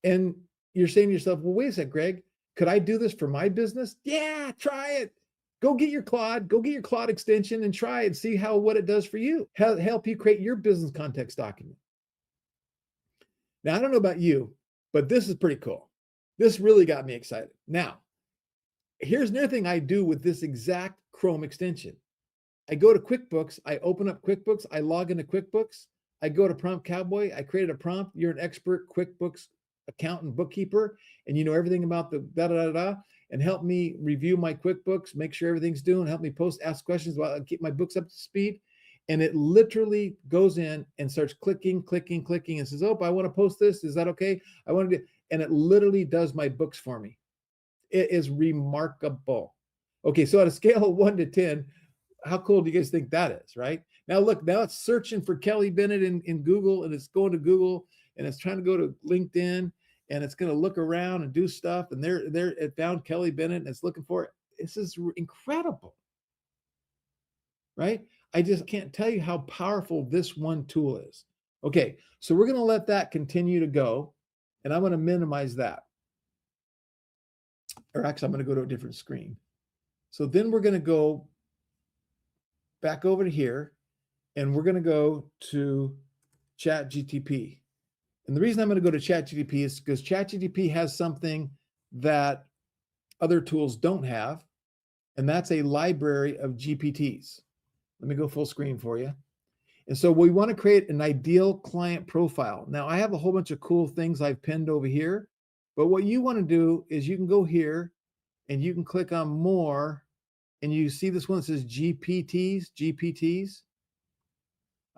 [SPEAKER 1] And you're saying to yourself, well, wait a sec, Greg, could I do this for my business? Yeah, try it. Go get your Claude extension and try it and see what it does for you. Help you create your business context document. Now, I don't know about you, but this is pretty cool. This really got me excited. Now, here's another thing I do with this exact Chrome extension. I go to QuickBooks. I open up QuickBooks. I log into QuickBooks. I go to Prompt Cowboy. I created a prompt. You're an expert QuickBooks accountant bookkeeper, and you know everything about the da da da da, and help me review my QuickBooks, make sure everything's doing, help me post, ask questions about, keep my books up to speed. And it literally goes in and starts clicking, and says, "Oh, I want to post this. Is that okay? I want to do," and it literally does my books for me. It is remarkable. Okay, so at a scale of 1 to 10, how cool do you guys think that is, right? Now look, now it's searching for Kelly Bennett in Google, and it's going to Google, and it's trying to go to LinkedIn, and it's going to look around and do stuff, and there it found Kelly Bennett, and it's looking for it. This is incredible, right? I just can't tell you how powerful this one tool is. Okay, so we're going to let that continue to go, and I'm going to minimize that. Or actually, I'm going to go to a different screen. So then we're going to go back over to here, and we're going to go to ChatGPT. And the reason I'm going to go to ChatGPT is because ChatGPT has something that other tools don't have, and that's a library of GPTs. Let me go full screen for you. And so we want to create an ideal client profile. Now, I have a whole bunch of cool things I've pinned over here, but what you want to do is you can go here and you can click on more, and you see this one that says GPTs.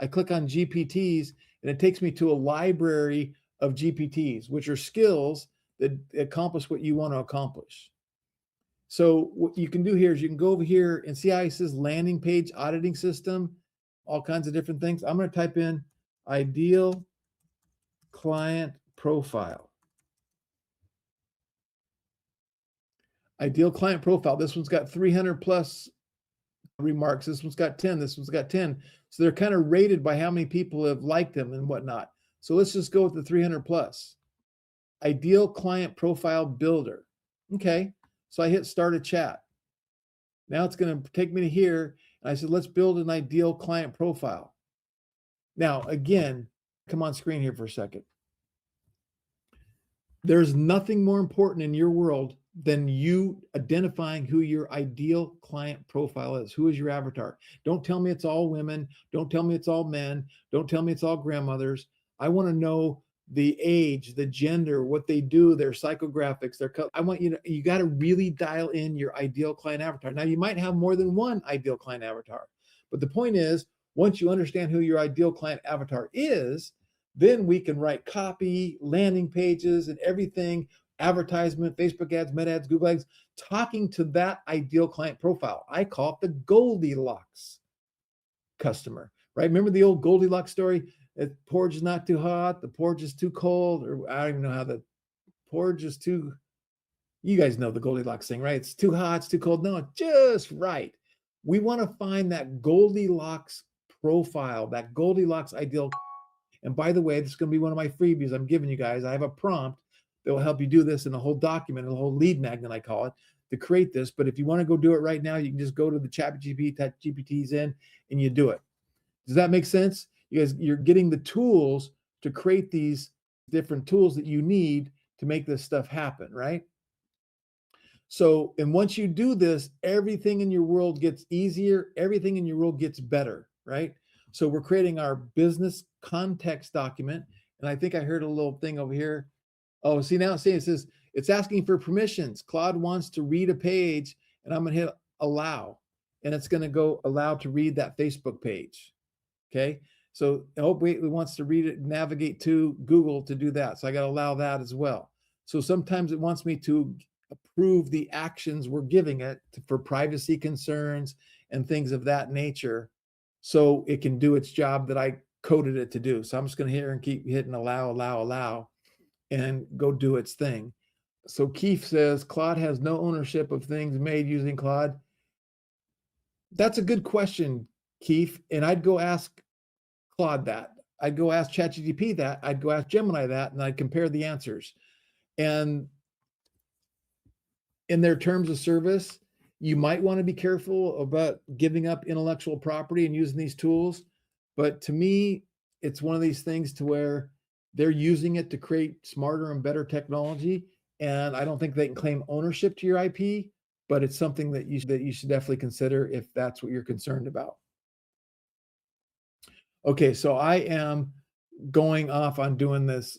[SPEAKER 1] I click on GPTs, and it takes me to a library of GPTs, which are skills that accomplish what you want to accomplish. So what you can do here is you can go over here and see how it says landing page auditing system, all kinds of different things. I'm going to type in ideal client profile. Ideal client profile. This one's got 300 plus remarks. This one's got 10. This one's got 10. So they're kind of rated by how many people have liked them and whatnot. So let's just go with the 300 plus. Ideal client profile builder. Okay. So I hit start a chat. Now it's going to take me to here. And I said, let's build an ideal client profile. Now, again, come on screen here for a second. There's nothing more important in your world than you identifying who your ideal client profile is. Who is your avatar? Don't tell me it's all women. Don't tell me it's all men. Don't tell me it's all grandmothers. I want to know the age, the gender, what they do, their psychographics, their color. I want you got to really dial in your ideal client avatar. Now, you might have more than one ideal client avatar, but the point is, once you understand who your ideal client avatar is, then we can write copy, landing pages, and everything, advertisement, Facebook ads, Meta ads, Google ads, talking to that ideal client profile. I call it the Goldilocks customer, right? Remember the old Goldilocks story? The porridge is not too hot, the porridge is too cold, or I don't even know how the porridge is too, you guys know the Goldilocks thing, right? It's too hot, it's too cold. No, just right. We want to find that Goldilocks profile, that Goldilocks ideal. And by the way, this is going to be one of my freebies I'm giving you guys. I have a prompt that will help you do this in a whole document, a whole lead magnet, I call it, to create this. But if you want to go do it right now, you can just go to the ChatGPT, type GPTs in, and you do it. Does that make sense? You guys, you're getting the tools to create these different tools that you need to make this stuff happen, right? So, and once you do this, everything in your world gets easier. Everything in your world gets better, right? So we're creating our business context document. And I think I heard a little thing over here. Oh, see now it says it's asking for permissions. Claude wants to read a page, and I'm going to hit allow. And it's going to go allow to read that Facebook page. Okay. So it wants to read it, navigate to Google to do that. So I got to allow that as well. So sometimes it wants me to approve the actions we're giving it for privacy concerns and things of that nature, so it can do its job that I coded it to do. So I'm just going to hit and keep hitting allow, and go do its thing. So Keith says, Claude has no ownership of things made using Claude. That's a good question, Keith. And I'd go ask Claude that. I'd go ask ChatGPT that. I'd go ask Gemini that, and I'd compare the answers. And in their terms of service, you might want to be careful about giving up intellectual property and using these tools. But to me, it's one of these things to where they're using it to create smarter and better technology. And I don't think they can claim ownership to your IP, but it's something that you should definitely consider if that's what you're concerned about. Okay, so I am going off on doing this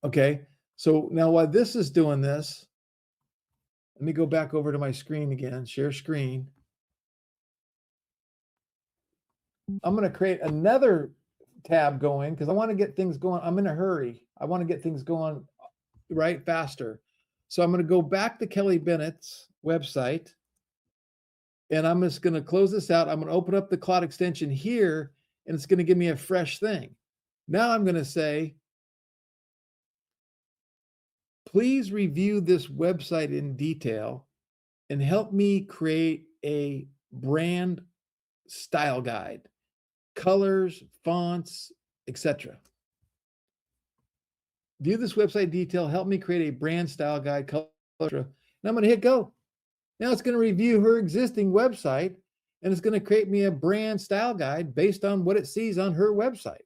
[SPEAKER 1] Okay. So now while this is doing this, let me go back over to my screen again, share screen. I'm going to create another tab going because I want to get things going. I'm in a hurry. I want to get things going right faster. So I'm going to go back to Kelly Bennett's website and I'm just going to close this out. I'm going to open up the Claude extension here and it's going to give me a fresh thing. Now I'm going to say, please review this website in detail and help me create a brand style guide, colors, fonts, etc. View this website detail, help me create a brand style guide, color, etc. And I'm going to hit go. Now it's going to review her existing website and it's going to create me a brand style guide based on what it sees on her website.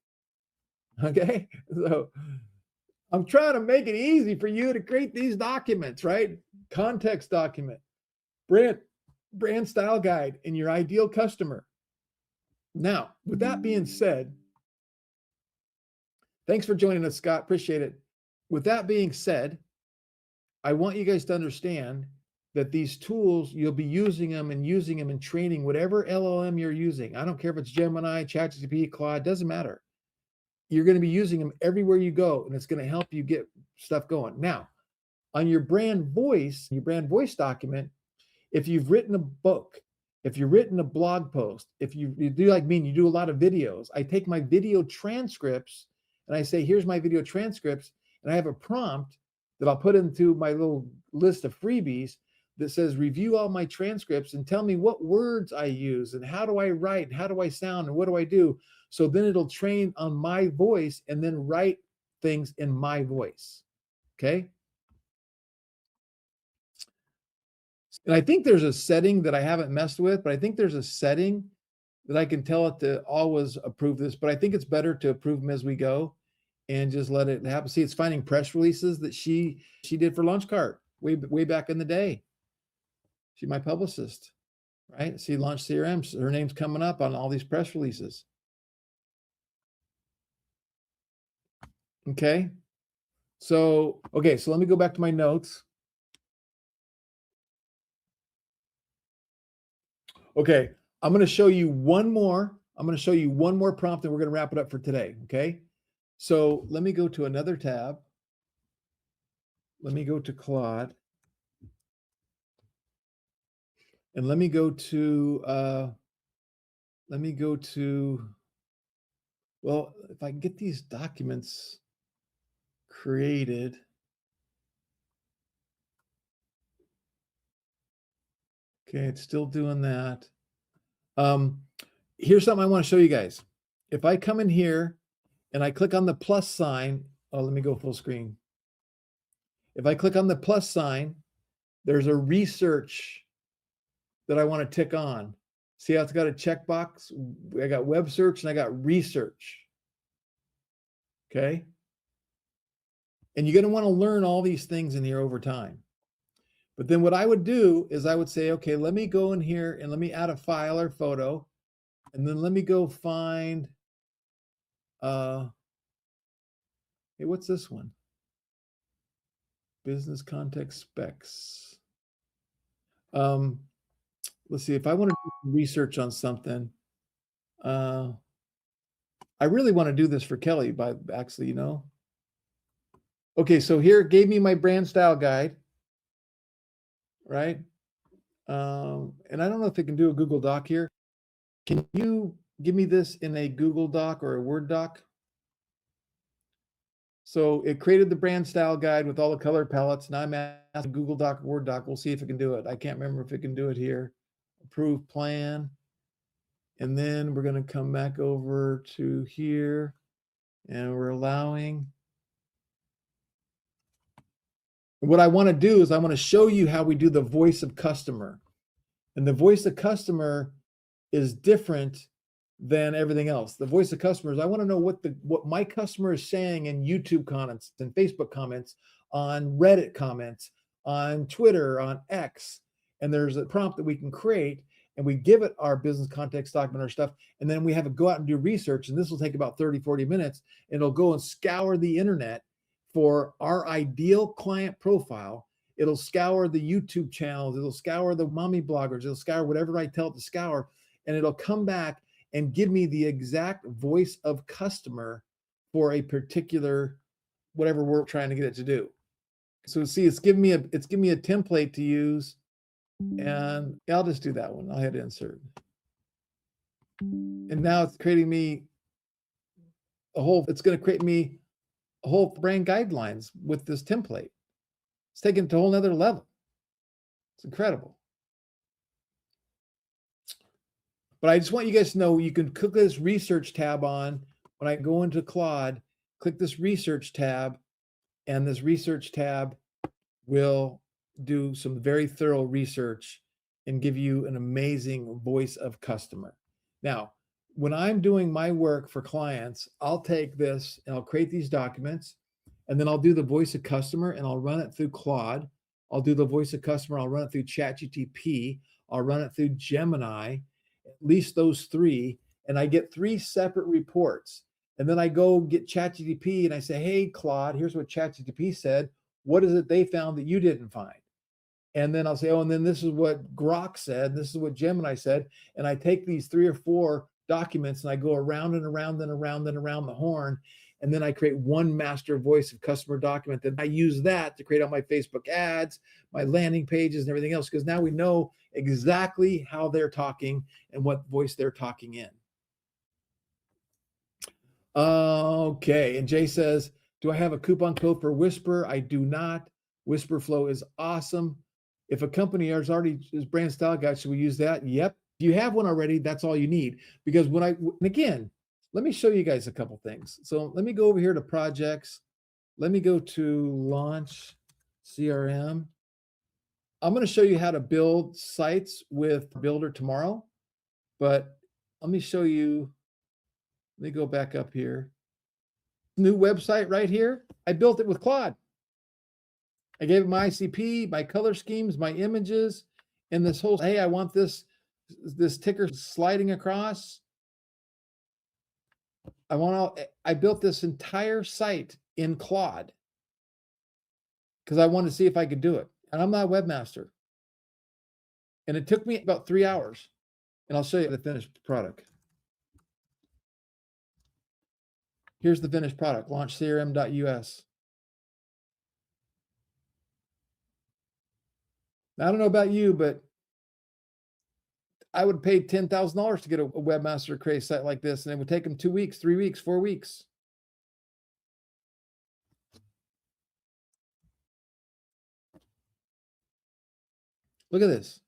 [SPEAKER 1] Okay. So I'm trying to make it easy for you to create these documents, right? Context document, brand style guide, and your ideal customer. Now, with that being said, thanks for joining us, Scott. Appreciate it. With that being said, I want you guys to understand that these tools, you'll be using them and training whatever LLM you're using. I don't care if it's Gemini, ChatGPT, Claude, doesn't matter. You're going to be using them everywhere you go, and it's going to help you get stuff going. Now, on your brand voice document, if you've written a book, if you've written a blog post, if you do like me and you do a lot of videos, I take my video transcripts and I say, here's my video transcripts, and I have a prompt that I'll put into my little list of freebies that says, review all my transcripts and tell me what words I use and how do I write, and how do I sound, and what do I do? So then it'll train on my voice and then write things in my voice. Okay. And I think there's a setting that I haven't messed with, but I think there's a setting that I can tell it to always approve this, but I think it's better to approve them as we go and just let it happen. See, it's finding press releases that she did for Launchcart way back in the day. She's my publicist, right? See, Launch CRM, her name's coming up on all these press releases. Okay. So let me go back to my notes. Okay, I'm going to show you one more. I'm going to show you one more prompt and we're going to wrap it up for today. Okay. So let me go to another tab. Let me go to Claude. And let me go to, well, if I can get these documents created. Okay, it's still doing that. Here's something I want to show you guys. If I come in here and I click on the plus sign, let me go full screen. If I click on the plus sign, there's a research that I want to tick on. See how it's got a checkbox? I got web search and I got research. Okay. And you're going to want to learn all these things in here over time. But then what I would do is I would say, okay, let me go in here and let me add a file or photo. And then let me go find, hey, what's this one? Business context specs. Let's see, if I want to do some research on something, I really want to do this for Kelly, by actually, you know. Okay, so here it gave me my brand style guide, right? And I don't know if it can do a Google Doc here. Can you give me this in a Google Doc or a Word doc? So it created the brand style guide with all the color palettes. Now I'm asking Google Doc or Word doc. We'll see if it can do it. I can't remember if it can do it here. Approve plan. And then we're going to come back over to here and we're allowing. What I want to do is I want to show you how we do the voice of customer. And the voice of customer is different than everything else. The voice of customers, I want to know what my customer is saying in YouTube comments and Facebook comments, on Reddit comments, on Twitter, on X. And there's a prompt that we can create and we give it our business context document, our stuff. And then we have it go out and do research. And this will take about 30, 40 minutes. And it'll go and scour the internet for our ideal client profile. It'll scour the YouTube channels, it'll scour the mommy bloggers, it'll scour whatever I tell it to scour, and it'll come back and give me the exact voice of customer for a particular whatever we're trying to get it to do. So see, it's giving me a template to use, and I'll just do that one. I'll hit insert. And now it's creating me it's going to create me a whole brand guidelines with this template. It's taken it to a whole nother level. It's incredible. But I just want you guys to know, you can click this research tab on when I go into Claude, click this research tab, and this research tab will do some very thorough research and give you an amazing voice of customer. Now, when I'm doing my work for clients, I'll take this and I'll create these documents, and then I'll do the voice of customer and I'll run it through Claude. I'll do the voice of customer, I'll run it through ChatGPT, I'll run it through Gemini, at least those three, and I get 3 separate reports. And then I go get ChatGPT and I say, hey, Claude, here's what ChatGPT said. What is it they found that you didn't find? And then I'll say, oh, and then this is what Grok said. This is what Gemini said. And I take these 3 or 4 documents and I go around and around and around and around the horn. And then I create one master voice of customer document. Then I use that to create all my Facebook ads, my landing pages, and everything else, because now we know exactly how they're talking and what voice they're talking in. Okay. And Jay says, do I have a coupon code for Whisper? I do not. Whisper Flow is awesome. If a company is already is brand style guide, should we use that? Yep. If you have one already, that's all you need. Because again, let me show you guys a couple things. So let me go over here to projects. Let me go to launch CRM. I'm going to show you how to build sites with Builder tomorrow, but let me show you. Let me go back up here. New website right here. I built it with Claude. I gave it my ICP, my color schemes, my images, and this whole, hey, I want this ticker sliding across. I built this entire site in Claude because I wanted to see if I could do it. And I'm not a webmaster. And it took me about 3 hours. And I'll show you the finished product. Here's the finished product, launchcrm.us. Now, I don't know about you, but I would pay $10,000 to get a webmaster to create a site like this, and it would take them 2 weeks, 3 weeks, 4 weeks. Look at this.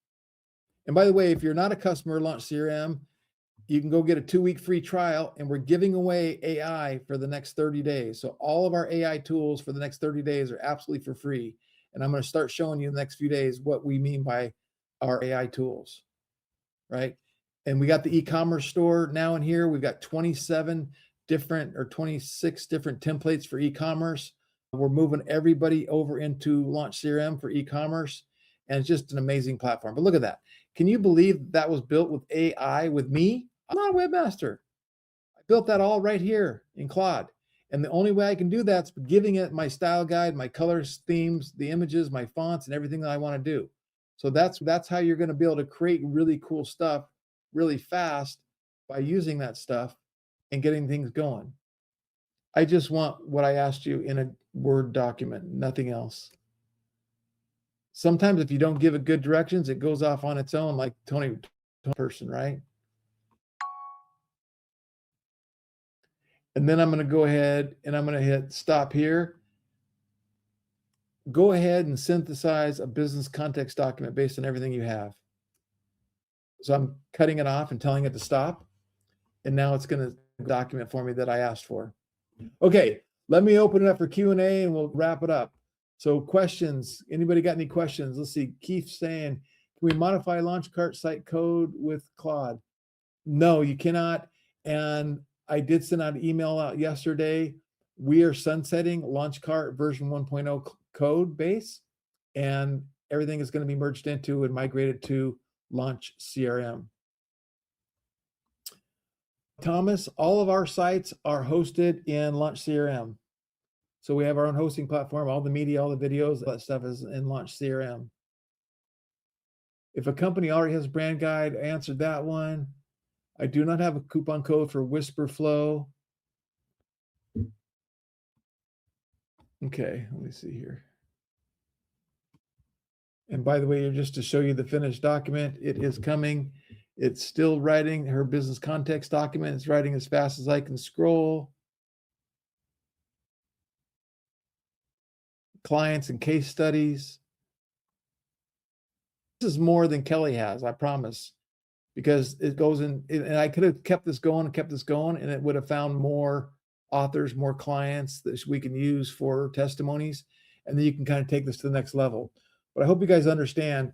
[SPEAKER 1] And by the way, if you're not a customer of Launch CRM, you can go get a 2-week free trial, and we're giving away AI for the next 30 days. So all of our AI tools for the next 30 days are absolutely for free. And I'm going to start showing you in the next few days what we mean by our AI tools, right? And we got the e-commerce store now in here. We've got 26 different templates for e-commerce. We're moving everybody over into Launch CRM for e-commerce. And it's just an amazing platform. But look at that. Can you believe that was built with AI with me? I'm not a webmaster. I built that all right here in Claude. And the only way I can do that is giving it my style guide, my colors, themes, the images, my fonts, and everything that I want to do. So that's how you're going to be able to create really cool stuff really fast by using that stuff and getting things going. I just want what I asked you in a Word document, nothing else. Sometimes if you don't give it good directions, it goes off on its own like Tony person, right? And then I'm going to go ahead and I'm going to hit stop here. Go ahead and synthesize a business context document based on everything you have. So I'm cutting it off and telling it to stop. And now it's going to document for me that I asked for. Okay, let me open it up for Q&A and we'll wrap it up. So questions, anybody got any questions? Let's see, Keith saying, can we modify launch cart site code with Claude? No, you cannot. And I did send out an email out yesterday. We are sunsetting LaunchCart version 1.0 code base, and everything is going to be merged into and migrated to Launch CRM. Thomas, all of our sites are hosted in Launch CRM. So we have our own hosting platform, all the media, all the videos, all that stuff is in Launch CRM. If a company already has a brand guide, I answered that one. I do not have a coupon code for Whisper Flow. Okay, let me see here. And by the way, just to show you the finished document, it is coming. It's still writing her business context document. It's writing as fast as I can scroll. Clients and case studies. This is more than Kelly has, I promise, because it goes in, and I could have kept this going, and it would have found more authors, more clients that we can use for testimonies. And then you can kind of take this to the next level. But I hope you guys understand,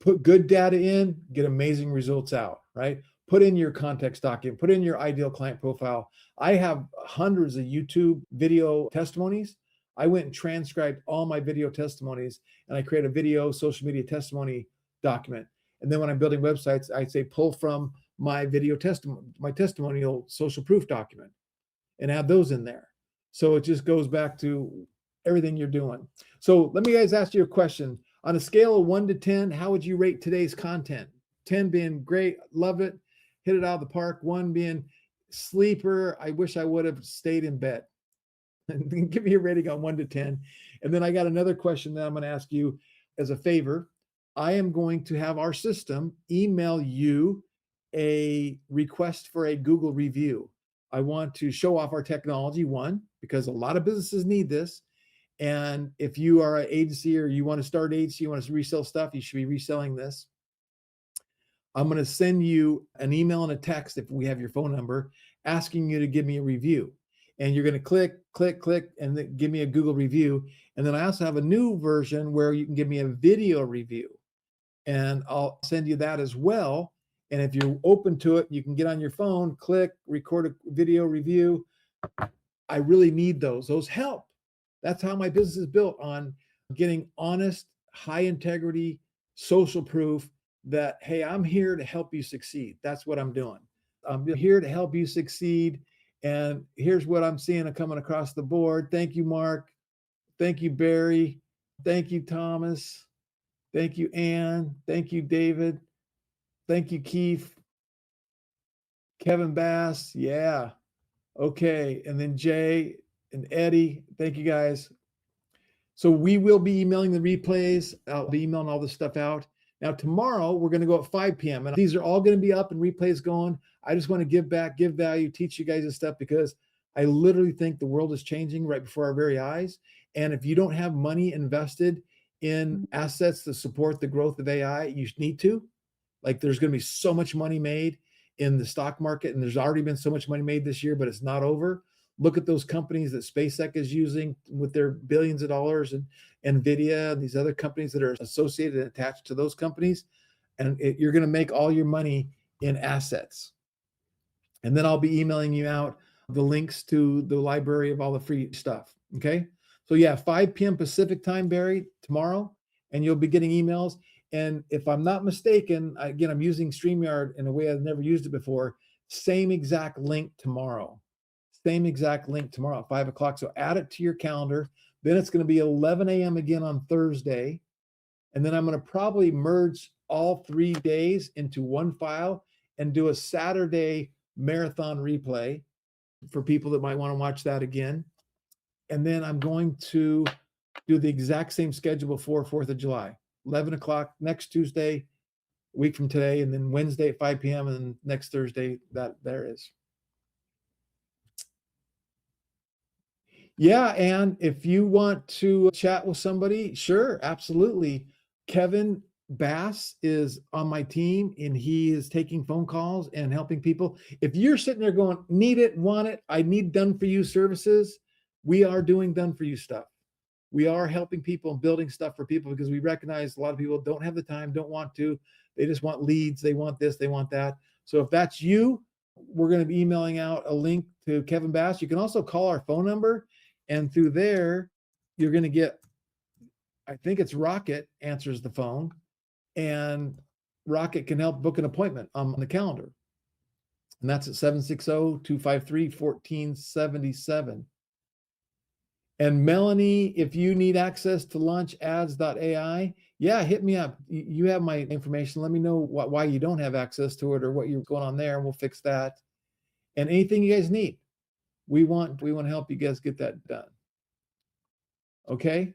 [SPEAKER 1] put good data in, get amazing results out, right? Put in your context document, put in your ideal client profile. I have hundreds of YouTube video testimonies. I went and transcribed all my video testimonies, and I create a video social media testimony document. And then when I'm building websites, I say pull from my video testimony, my testimonial social proof document, and add those in there. So it just goes back to everything you're doing. So let me guys ask you a question. On a scale of 1 to 10, how would you rate today's content? 10 being great, love it, hit it out of the park. 1 being sleeper, I wish I would have stayed in bed. Give me a rating on 1 to 10. And then I got another question that I'm going to ask you as a favor. I am going to have our system email you a request for a Google review. I want to show off our technology, one, because a lot of businesses need this. And if you are an agency or you want to start an agency, you want to resell stuff, you should be reselling this. I'm going to send you an email and a text if we have your phone number asking you to give me a review. And you're going to click, and then give me a Google review. And then I also have a new version where you can give me a video review. And I'll send you that as well. And if you're open to it, you can get on your phone, click, record a video review. I really need those. Those help. That's how my business is built, on getting honest, high integrity, social proof that, hey, I'm here to help you succeed. That's what I'm doing. I'm here to help you succeed. And here's what I'm seeing coming across the board. Thank you, Mark. Thank you, Barry. Thank you, Thomas. Thank you, Ann. Thank you, David. Thank you, Keith. Kevin Bass. Yeah. Okay. And then Jay and Eddie. Thank you, guys. So we will be emailing the replays. I'll be emailing all this stuff out. Now, tomorrow, we're going to go at 5 p.m. And these are all going to be up and replays going. I just want to give back, give value, teach you guys this stuff, because I literally think the world is changing right before our very eyes. And if you don't have money invested in assets to support the growth of AI, you need to. Like, there's going to be so much money made in the stock market, and there's already been so much money made this year, but it's not over. Look at those companies that SpaceX is using with their billions of dollars, and NVIDIA and these other companies that are associated and attached to those companies. And you're going to make all your money in assets. And then I'll be emailing you out the links to the library of all the free stuff. Okay. So yeah, 5 p.m. Pacific time, Barry, tomorrow, and you'll be getting emails. And if I'm not mistaken, again, I'm using StreamYard in a way I've never used it before. Same exact link tomorrow. Same exact link tomorrow at 5 o'clock. So add it to your calendar. Then it's going to be 11 a.m. again on Thursday. And then I'm going to probably merge all 3 days into one file and do a Saturday marathon replay for people that might want to watch that again. And then I'm going to do the exact same schedule before 4th of July, 11 o'clock next Tuesday, a week from today, and then Wednesday at 5 p.m. and then next Thursday, that there is. Yeah, and if you want to chat with somebody, sure, absolutely. Kevin Bass is on my team, and he is taking phone calls and helping people. If you're sitting there going, need it, want it, I need done for you services, we are doing done for you stuff. We are helping people and building stuff for people, because we recognize a lot of people don't have the time, don't want to. They just want leads. They want this, they want that. So if that's you, we're going to be emailing out a link to Kevin Bass. You can also call our phone number, and through there, you're going to get, I think it's Rocket answers the phone, and Rocket can help book an appointment on the calendar. And that's at 760-253-1477. And Melanie, if you need access to launchads.ai, yeah, hit me up. You have my information. Let me know why you don't have access to it or what you're going on there, and we'll fix that. And anything you guys need, we want to help you guys get that done. Okay?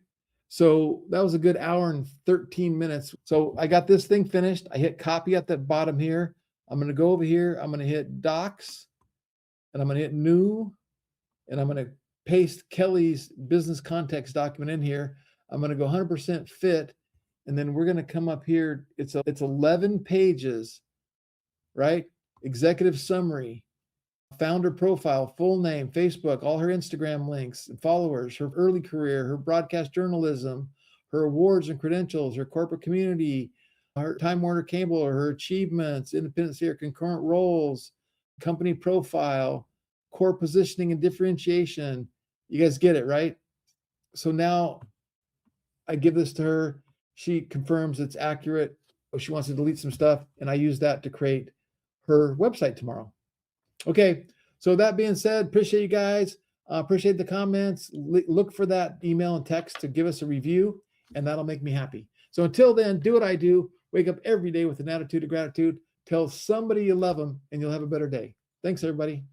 [SPEAKER 1] So that was a good hour and 13 minutes. So I got this thing finished. I hit copy at the bottom here. I'm going to go over here. I'm going to hit docs, and I'm going to hit new, and I'm going to paste Kelly's business context document in here. I'm going to go 100% fit. And then we're going to come up here. It's 11 pages, right? Executive summary, founder profile, full name, Facebook, all her Instagram links, followers, her early career, her broadcast journalism, her awards and credentials, her corporate community, her Time Warner Cable, or her achievements, independency or concurrent roles, company profile, core positioning and differentiation. You guys get it, right? So now I give this to her. She confirms it's accurate. She wants to delete some stuff, and I use that to create her website tomorrow. Okay, so that being said, appreciate you guys. Appreciate the comments. Look for that email and text to give us a review, and that'll make me happy. So until then, do what I do. Wake up every day with an attitude of gratitude. Tell somebody you love them, and you'll have a better day. Thanks, everybody.